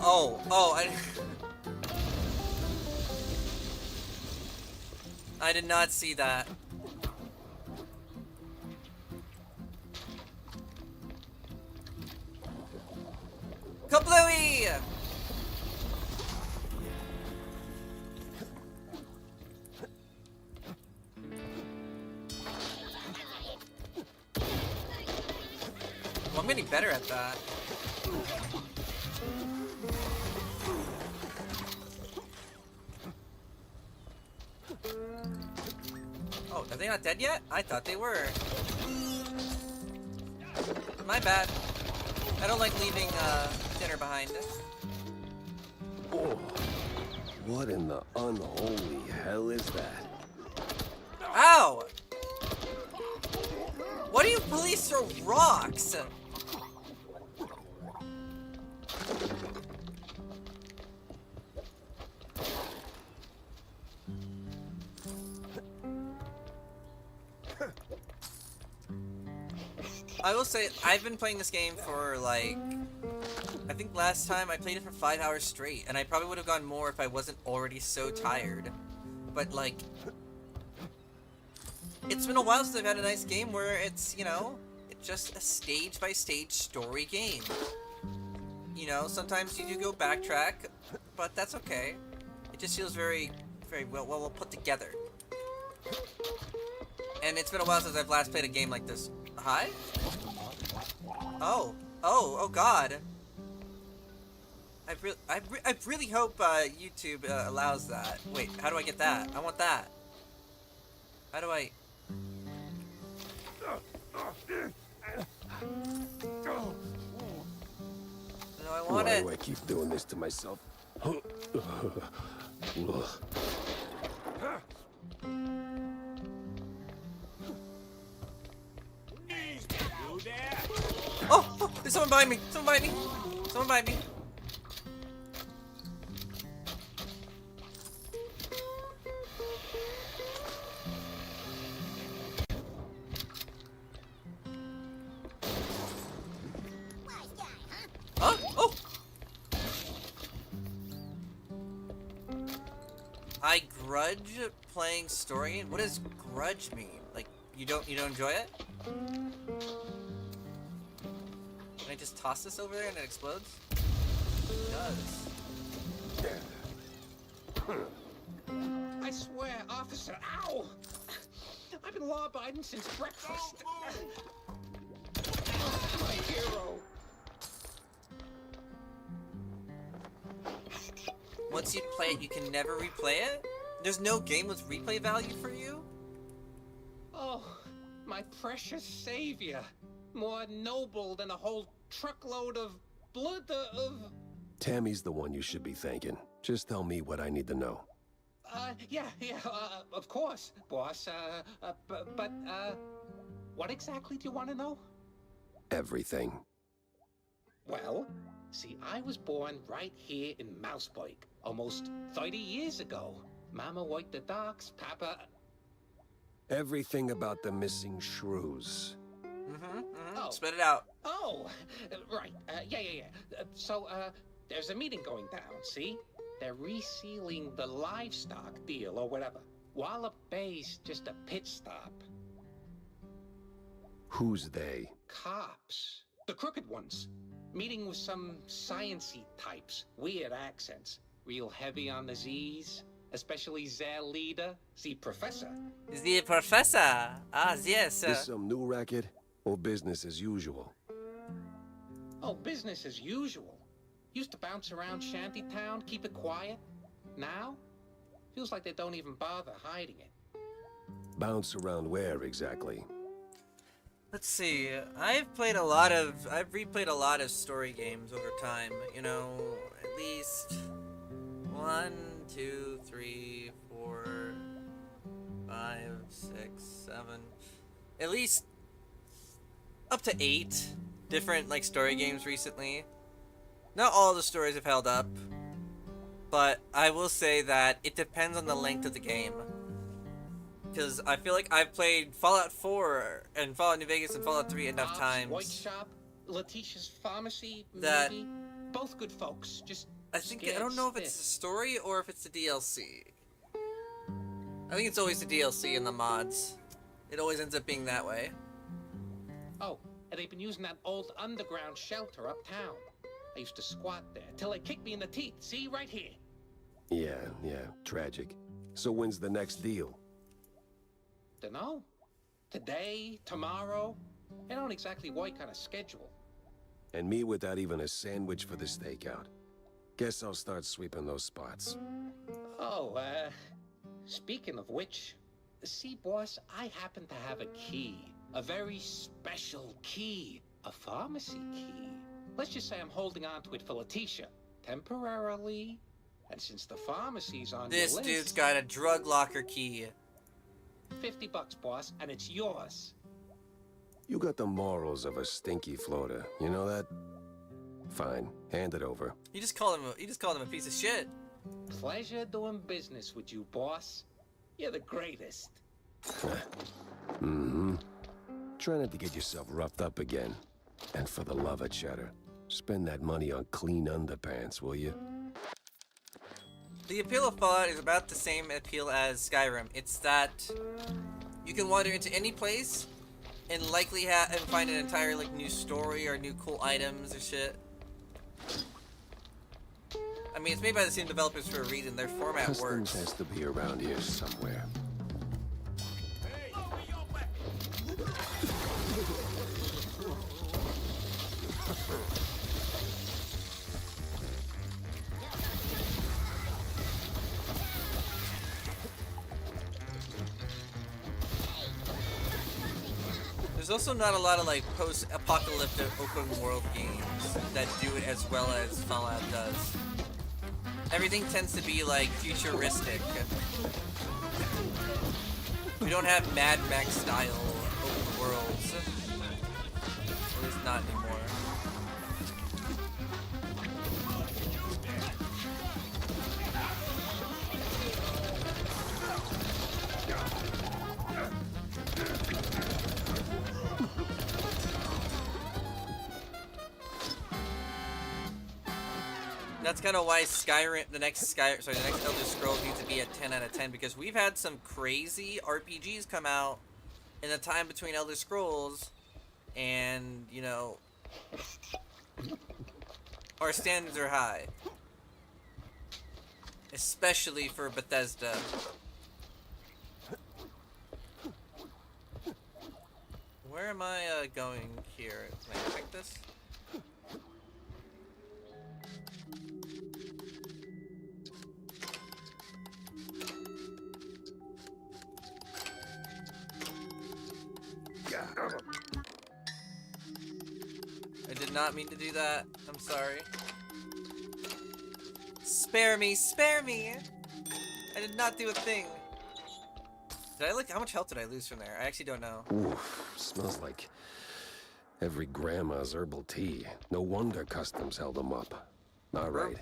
Oh, I did not see that. Kablooey! Well, I'm getting better at that. Oh, are they not dead yet? I thought they were. My bad. I don't like leaving dinner behind. Oh, what in the unholy hell is that? Ow! Why do you police throw rocks? I will say, I've been playing this game for like, I think last time I played it for 5 hours straight, and I probably would have gone more if I wasn't already so tired. But like, it's been a while since I've had a nice game where it's, you know, it's just a stage-by-stage story game. You know, sometimes you do go backtrack, but that's okay. It just feels very well put together. And it's been a while since I've last played a game like this. Hi? Oh God. I really hope YouTube allows that. Wait, how do I get that? I want that. How do I? No, I want Why it. do I keep doing this to myself? Oh, there's someone behind me. Someone behind me. Someone behind me. Huh? Oh! I grudge playing story. What does grudge mean? Like, you don't enjoy it? Can I just toss this over there and it explodes? It does. I swear, officer, ow! I've been law-abiding since breakfast. My hero. Once you play it, you can never replay it? There's no game with replay value for you? Oh, my precious savior. More noble than a whole truckload of blood of... Tammy's the one you should be thanking. Just tell me what I need to know. Yeah, of course, boss. But, what exactly do you want to know? Everything. Well, see, I was born right here in Mouseburg, almost 30 years ago. Mama worked the docks, Papa... Everything about the missing shrews. Oh. Spit it out. Oh, right. Yeah. So, there's a meeting going down, see? They're resealing the livestock deal or whatever. Wallop Bay's just a pit stop. Who's they? Cops. The crooked ones. Meeting with some science-y types. Weird accents. Real heavy on the Z's. Especially their leader, the professor. The professor. Ah, yes. This some new racket or business as usual? Oh, business as usual. Used to bounce around Shantytown, keep it quiet. Now, feels like they don't even bother hiding it. Bounce around where exactly? Let's see. I've replayed a lot of story games over time. You know, at least 1, 2, 3, 4, 5, 6, 7, at least up to 8 different like story games recently. Not all the stories have held up, but I will say that it depends on the length of the game. Because I feel like I've played Fallout 4 and Fallout New Vegas and Fallout 3 enough times. White Shop, Letitia's Pharmacy, that maybe? Both good folks, just I don't know if it's the story or if it's the DLC. I think it's always the DLC and the mods. It always ends up being that way. Oh, and they've been using that old underground shelter uptown. I used to squat there till they kicked me in the teeth. See, right here. Yeah, tragic. So when's the next deal? Dunno. Today, tomorrow. I don't exactly work on a schedule. And me without even a sandwich for the stakeout. Guess I'll start sweeping those spots. Oh, speaking of which, see, boss, I happen to have a key. A very special key. A pharmacy key. Let's just say I'm holding on to it for Letitia. Temporarily. And since the pharmacy's on This your list, dude's got a drug locker key. $50, boss, and it's yours. You got the morals of a stinky floater, you know that? Fine, hand it over. You just called him a piece of shit. Pleasure doing business with you, boss. You're the greatest. Mm-hmm. Try not to get yourself roughed up again. And for the love of cheddar, spend that money on clean underpants, will you? The appeal of Fallout is about the same appeal as Skyrim. It's that you can wander into any place and likely and find an entire like new story or new cool items or shit. I mean, it's made by the same developers for a reason. Their format Customs works. has to be around here somewhere. There's also not a lot of like post-apocalyptic open world games that do it as well as Fallout does. Everything tends to be like futuristic. We don't have Mad Max style open worlds. At least not anymore. That's kind of why the next Elder Scrolls needs to be a 10 out of 10, because we've had some crazy RPGs come out in the time between Elder Scrolls, and, you know, our standards are high. Especially for Bethesda. Where am I going here? Can I check this? I did not mean to do that. I'm sorry. Spare me! Spare me! I did not do a thing. Did I look? How much health did I lose from there? I actually don't know. Oof, smells like every grandma's herbal tea. No wonder customs held them up. All right,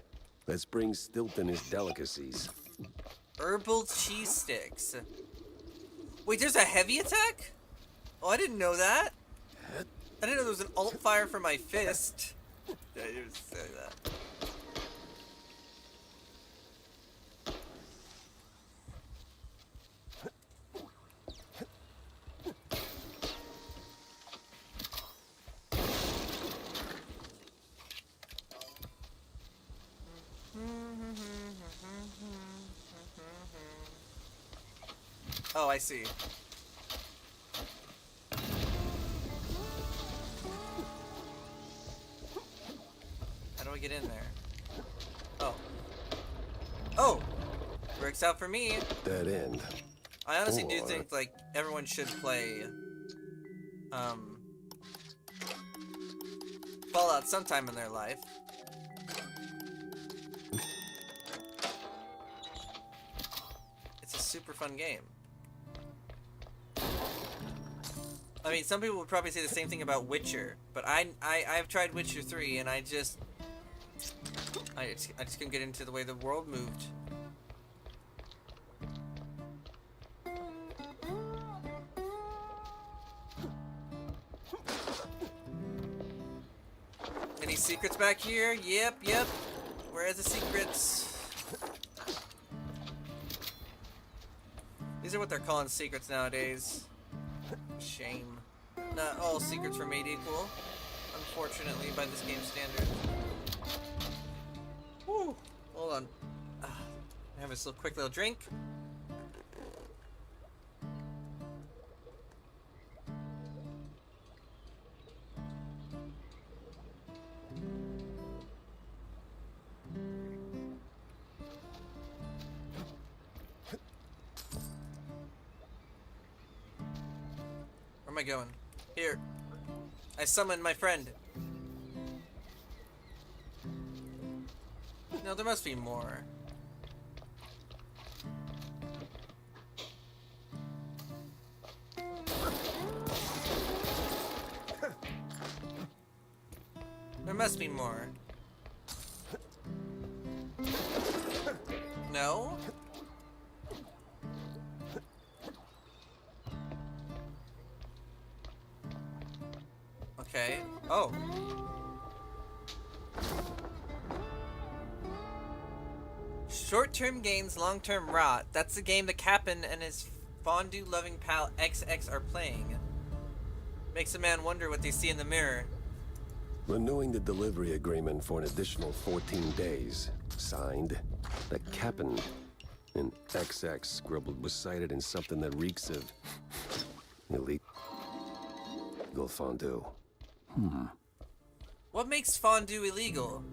let's bring Stilton his delicacies. Herbal cheese sticks. Wait, there's a heavy attack? Oh, I didn't know that. I didn't know there was an alt fire for my fist. Did I just say that? Oh, I see. How do I get in there? Oh. Oh! Works out for me. Dead end. I honestly do Or- think, like, everyone should play, Fallout sometime in their life. It's a super fun game. I mean, some people would probably say the same thing about Witcher, but I've tried Witcher 3 and I just couldn't get into the way the world moved. Any secrets back here? Yep. Where are the secrets? These are what they're calling secrets nowadays. Shame. Not all secrets were made equal, unfortunately, by this game standard. Woo! Hold on. Have a quick little drink. Where am I going? Here. I summoned my friend. No, there must be more. There must be more. No? Okay. Oh. Short-term gains, long-term rot. That's the game that Cap'n and his fondue-loving pal XX are playing. Makes a man wonder what they see in the mirror. Renewing the delivery agreement for an additional 14 days. Signed, the Cap'n. And XX scribbled was cited in something that reeks of illegal fondue. What makes fondue illegal?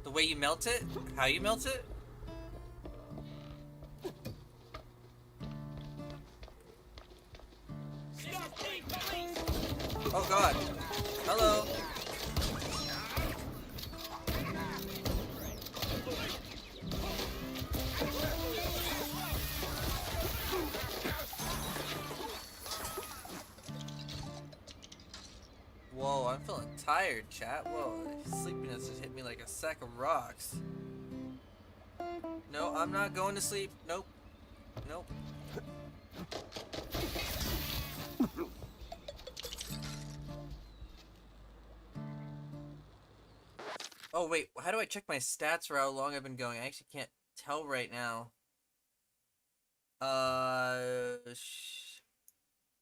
The way you melt it? How you melt it? Oh god. Hello. Whoa, I'm feeling tired, chat. Whoa, sleepiness just hit me like a sack of rocks. No, I'm not going to sleep. Nope. Nope. Oh wait, how do I check my stats for how long I've been going? I actually can't tell right now.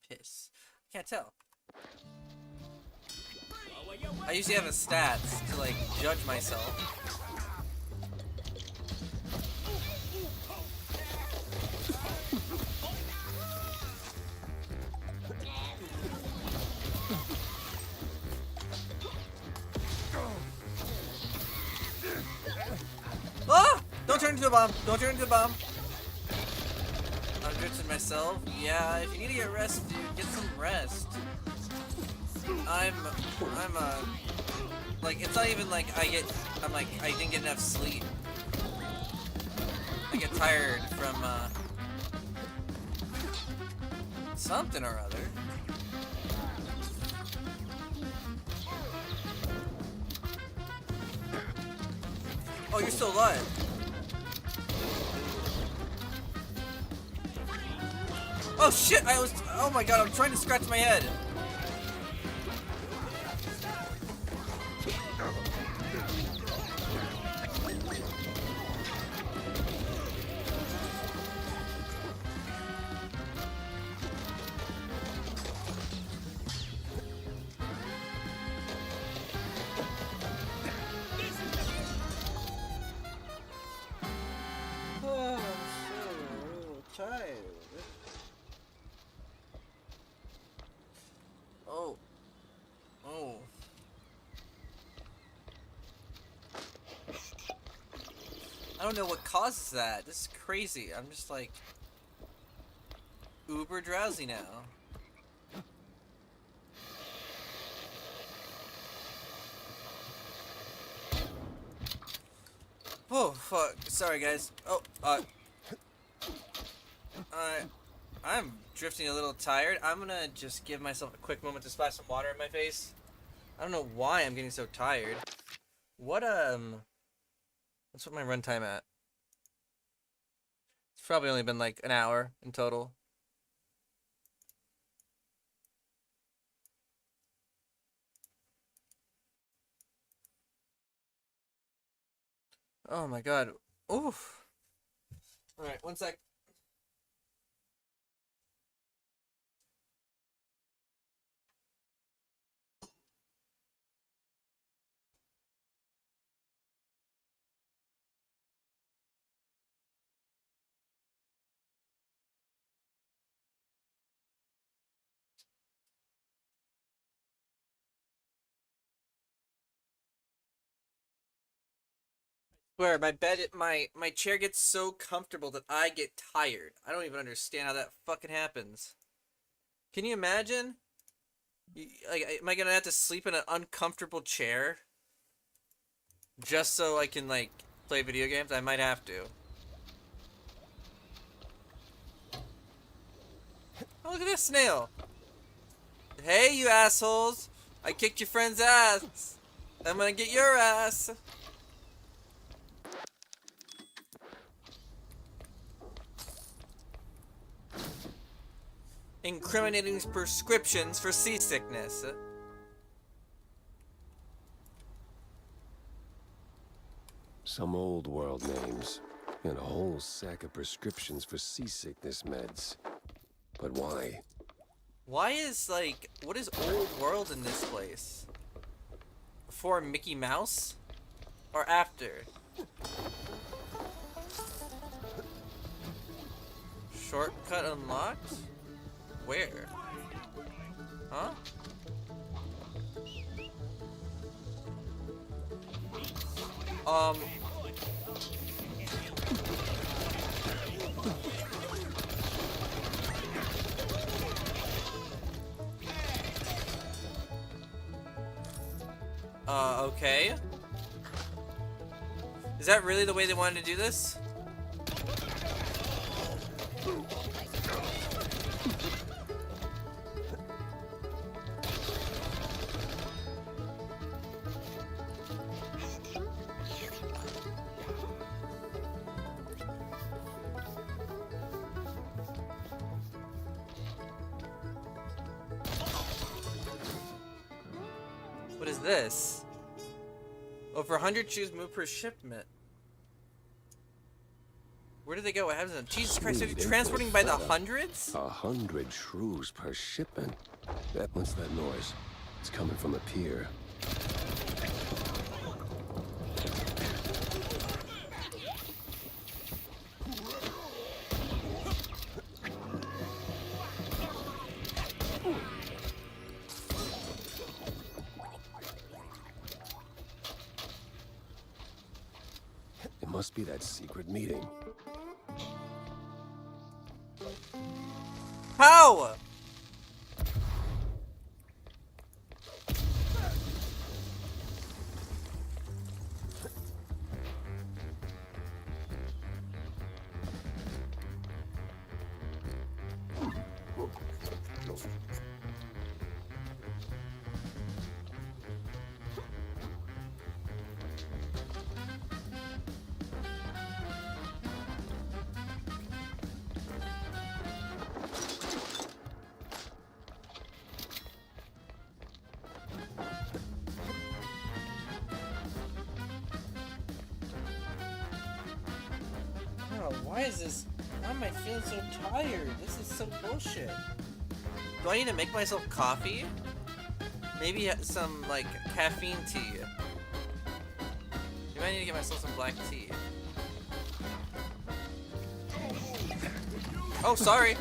Piss. I can't tell. I usually have a stats to like judge myself. Ah! Don't turn into a bomb! Don't turn into a bomb! I'm drifting myself. Yeah, if you need to get rest, dude, get some rest. Like, it's not even like I didn't get enough sleep. I get tired from, something or other. Oh, you're still alive. Oh shit, oh my god, I'm trying to scratch my head. I don't know what causes that. This is crazy. I'm just like uber drowsy now. Oh, fuck. Sorry, guys. Oh, I'm drifting a little tired. I'm gonna just give myself a quick moment to splash some water in my face. I don't know why I'm getting so tired. Let's put my runtime at. It's probably only been like an hour in total. Oh my god. Oof. Alright, one sec. Swear, my chair gets so comfortable that I get tired. I don't even understand how that fucking happens. Can you imagine? Like, am I gonna have to sleep in an uncomfortable chair just so I can like play video games? I might have to. Oh, look at this snail. Hey, you assholes! I kicked your friend's ass. I'm gonna get your ass. Incriminating prescriptions for seasickness. Some old world names, and a whole sack of prescriptions for seasickness meds. But why? Why is, like, what is old world in this place? Before Mickey Mouse? Or after? Shortcut unlocked? Where? Huh? Okay. Is that really the way they wanted to do this? What is this? Over 100 shoes moved per shipment. Where did they go? What happens to them? Jesus Christ, they're transporting by the hundreds? 100 shrews per shipment. What's that noise? It's coming from a pier. It must be that secret meeting. How? Why is this? Why am I feeling so tired? This is so bullshit. Do I need to make myself coffee? Maybe some, like, caffeine tea. Maybe I need to get myself some black tea. Oh, sorry.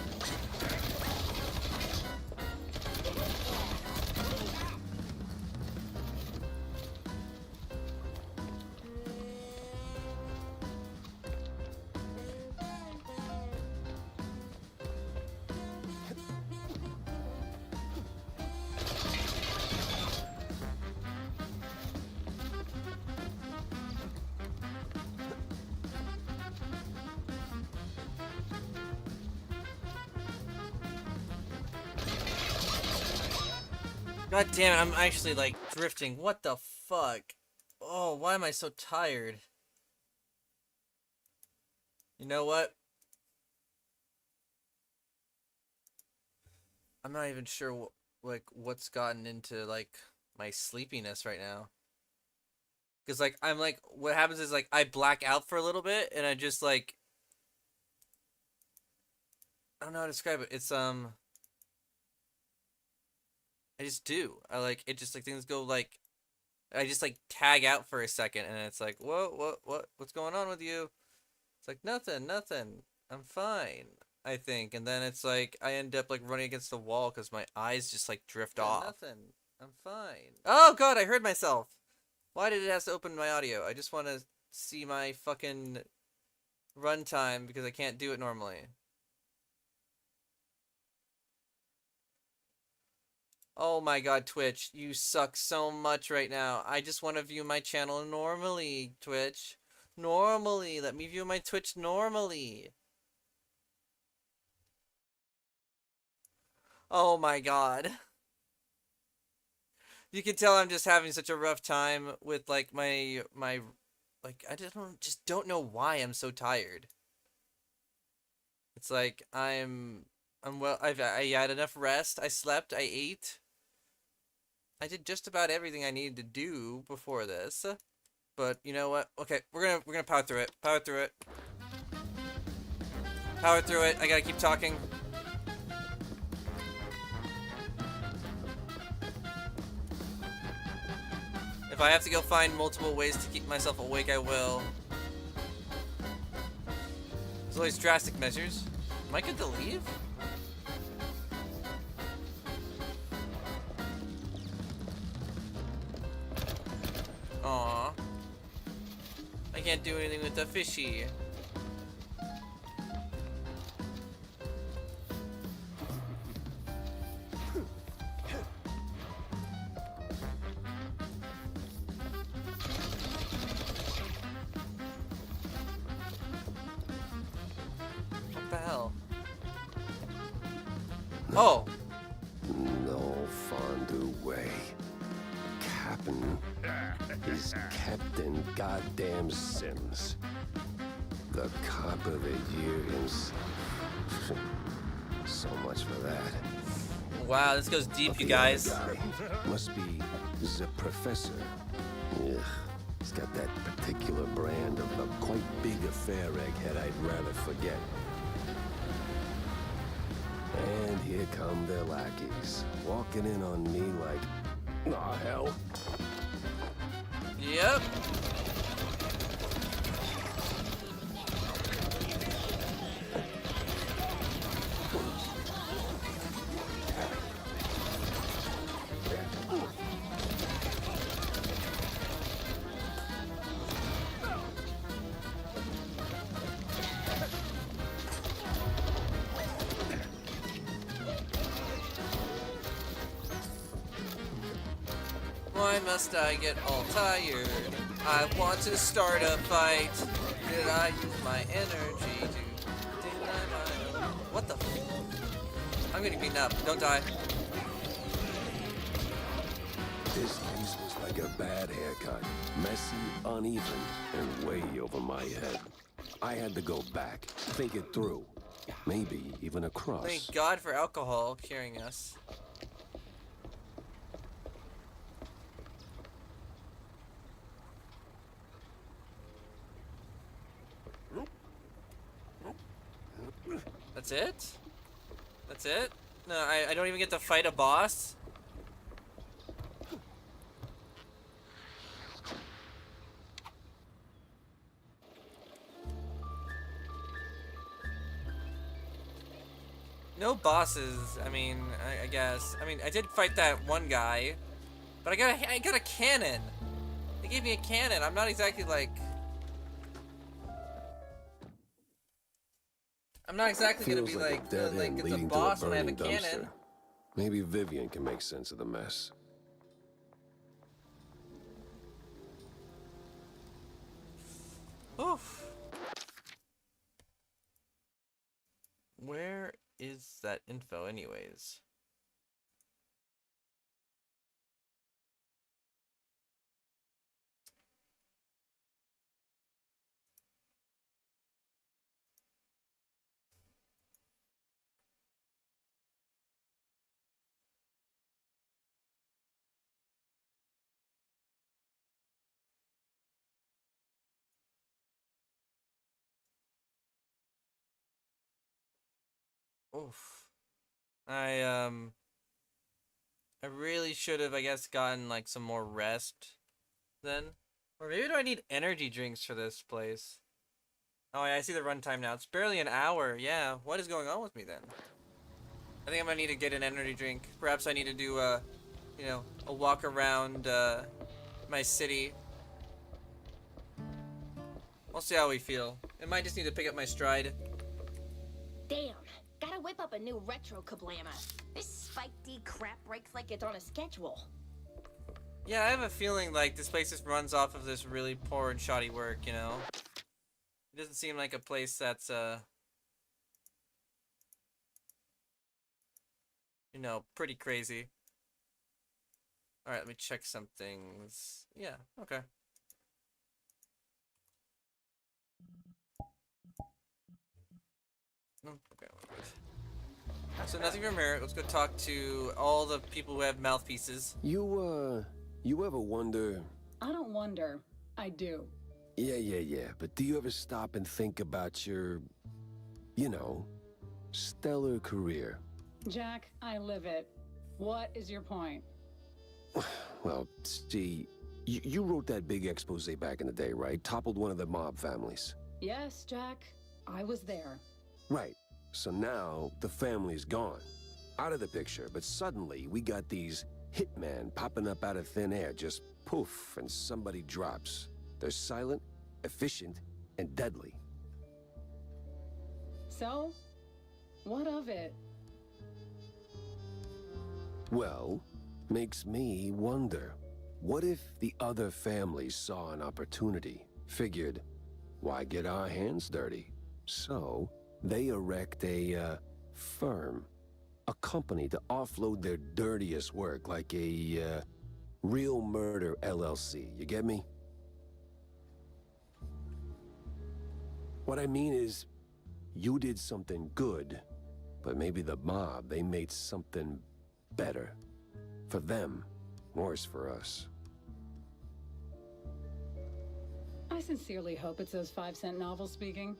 God damn it, I'm actually, like, drifting. What the fuck? Oh, why am I so tired? You know what? I'm not even sure, like, what's gotten into, like, my sleepiness right now. Because, like, I'm, like, what happens is, like, I black out for a little bit, and I just, like... I don't know how to describe it. It's, I just do. I, like, it just, like, things go, like... I just, like, tag out for a second, and it's like, whoa, what's going on with you? It's like, nothing. I'm fine, I think. And then it's like, I end up, like, running against the wall because my eyes just, like, drift off. Nothing. I'm fine. Oh, God, I heard myself. Why did it have to open my audio? I just want to see my fucking runtime because I can't do it normally. Oh my god, Twitch, you suck so much right now. I just want to view my channel normally, Twitch. Normally. Let me view my Twitch normally. Oh my god. You can tell I'm just having such a rough time with, like, my like, I just don't know why I'm so tired. It's like, I'm well, I had enough rest, I slept, I ate. I did just about everything I needed to do before this. But you know what? Okay, we're gonna power through it. Power through it. Power through it. I gotta keep talking. If I have to go find multiple ways to keep myself awake, I will. There's always drastic measures. Am I good to leave? Aww. I can't do anything with the fishy. What the hell? Oh! No fondue way. Captain is Captain Goddamn Sims. The cop of the year himself. So much for that. Wow, this goes deep, But you the other guys. guy must be the professor. Ugh. He's got that particular brand of a quite big affair egghead I'd rather forget. And here come their lackeys, walking in on me like, aw, hell. Yep. Why must I get all tired? I want to start a fight. Did I use my energy to deny my own? What the f? I'm getting beaten up. Don't die. This case was like a bad haircut. Messy, uneven, and way over my head. I had to go back, think it through. Maybe even across. Thank God for alcohol curing us. That's it? That's it? No, I don't even get to fight a boss? No bosses, I mean, I guess. I mean, I did fight that one guy, but I got a cannon. They gave me a cannon. I'm not exactly like... I'm not exactly gonna Feels be like like, a dead end it's a leading boss to a when I have a burning cannon. dumpster. Maybe Vivian can make sense of the mess. Oof. Where is that info anyways? Oof. I I really should have, I guess, gotten like some more rest then. Or maybe do I need energy drinks for this place? Oh yeah, I see the runtime now. It's barely an hour. Yeah, what is going on with me then? I think I'm gonna need to get an energy drink. Perhaps I need to do you know, a walk around my city. We'll see how we feel. I might just need to pick up my stride. Damn, gotta whip up a new retro kablama. This Spike D crap breaks like it's on a schedule. Yeah, I have a feeling like this place just runs off of this really poor and shoddy work, you know? It doesn't seem like a place that's, you know, pretty crazy. Alright, let me check some things. Yeah, okay. No, okay, we're good. So nothing from here. Let's go talk to all the people who have mouthpieces. You ever wonder? I don't wonder. I do. Yeah. But do you ever stop and think about your, you know, stellar career? Jack, I live it. What is your point? Well, see, you wrote that big expose back in the day, right? Toppled one of the mob families. Yes, Jack. I was there. Right. So now the family's gone. Out of the picture, but suddenly we got these hitmen popping up out of thin air, just poof, and somebody drops. They're silent, efficient, and deadly. So, what of it? Well, makes me wonder. What if the other families saw an opportunity, figured, why get our hands dirty? So, they erect a, firm, a company to offload their dirtiest work, like a, Real Murder LLC, you get me? What I mean is, you did something good, but maybe the mob, they made something better. For them, worse for us. I sincerely hope it's those 5-cent novels speaking.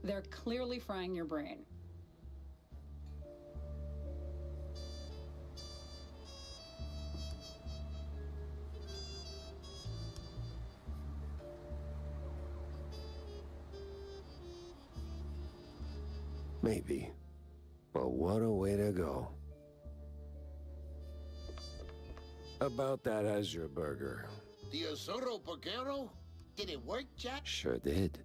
They're clearly frying your brain. Maybe. But what a way to go. About that Azure burger. The Azuro Burgero? Did it work, Jack? Sure did.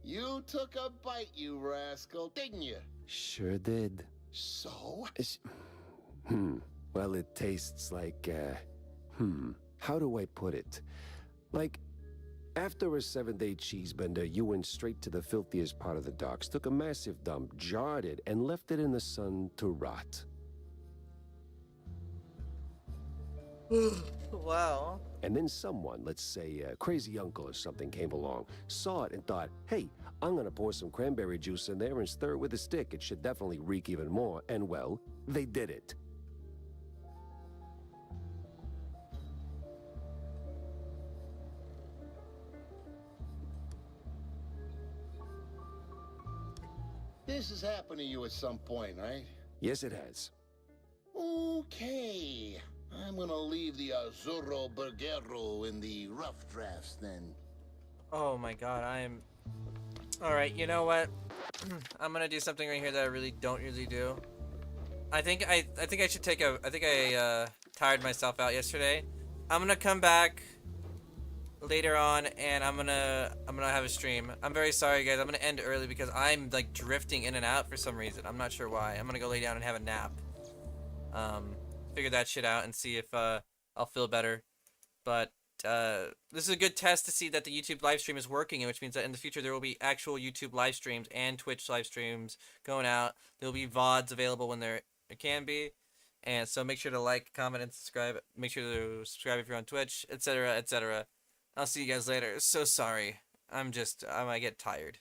You took a bite, you rascal, didn't you? Sure did. So? Well, it tastes like, how do I put it? Like, after a 7-day cheese bender, you went straight to the filthiest part of the docks, took a massive dump, jarred it, and left it in the sun to rot. Wow. And then someone, let's say a crazy uncle or something, came along, saw it and thought, hey, I'm gonna pour some cranberry juice in there and stir it with a stick. It should definitely reek even more. And well, they did it. This has happened to you at some point, right? Yes, it has. Okay. I'm gonna leave the Azuro Burgero in the rough drafts then. Oh my god, I'm... Alright, you know what? I'm gonna do something right here that I really don't usually do. I think I should take a... I think I tired myself out yesterday. I'm gonna come back later on and I'm gonna have a stream. I'm very sorry guys, I'm gonna end early because I'm like drifting in and out for some reason. I'm not sure why. I'm gonna go lay down and have a nap. Figure that shit out and see if I'll feel better. But this is a good test to see that the YouTube live stream is working, which means that in the future there will be actual YouTube live streams and Twitch live streams going out. There'll be VODs available when there can be. And so make sure to like, comment, and subscribe. Make sure to subscribe if you're on Twitch, etc., etc. I'll see you guys later. So sorry. I get tired.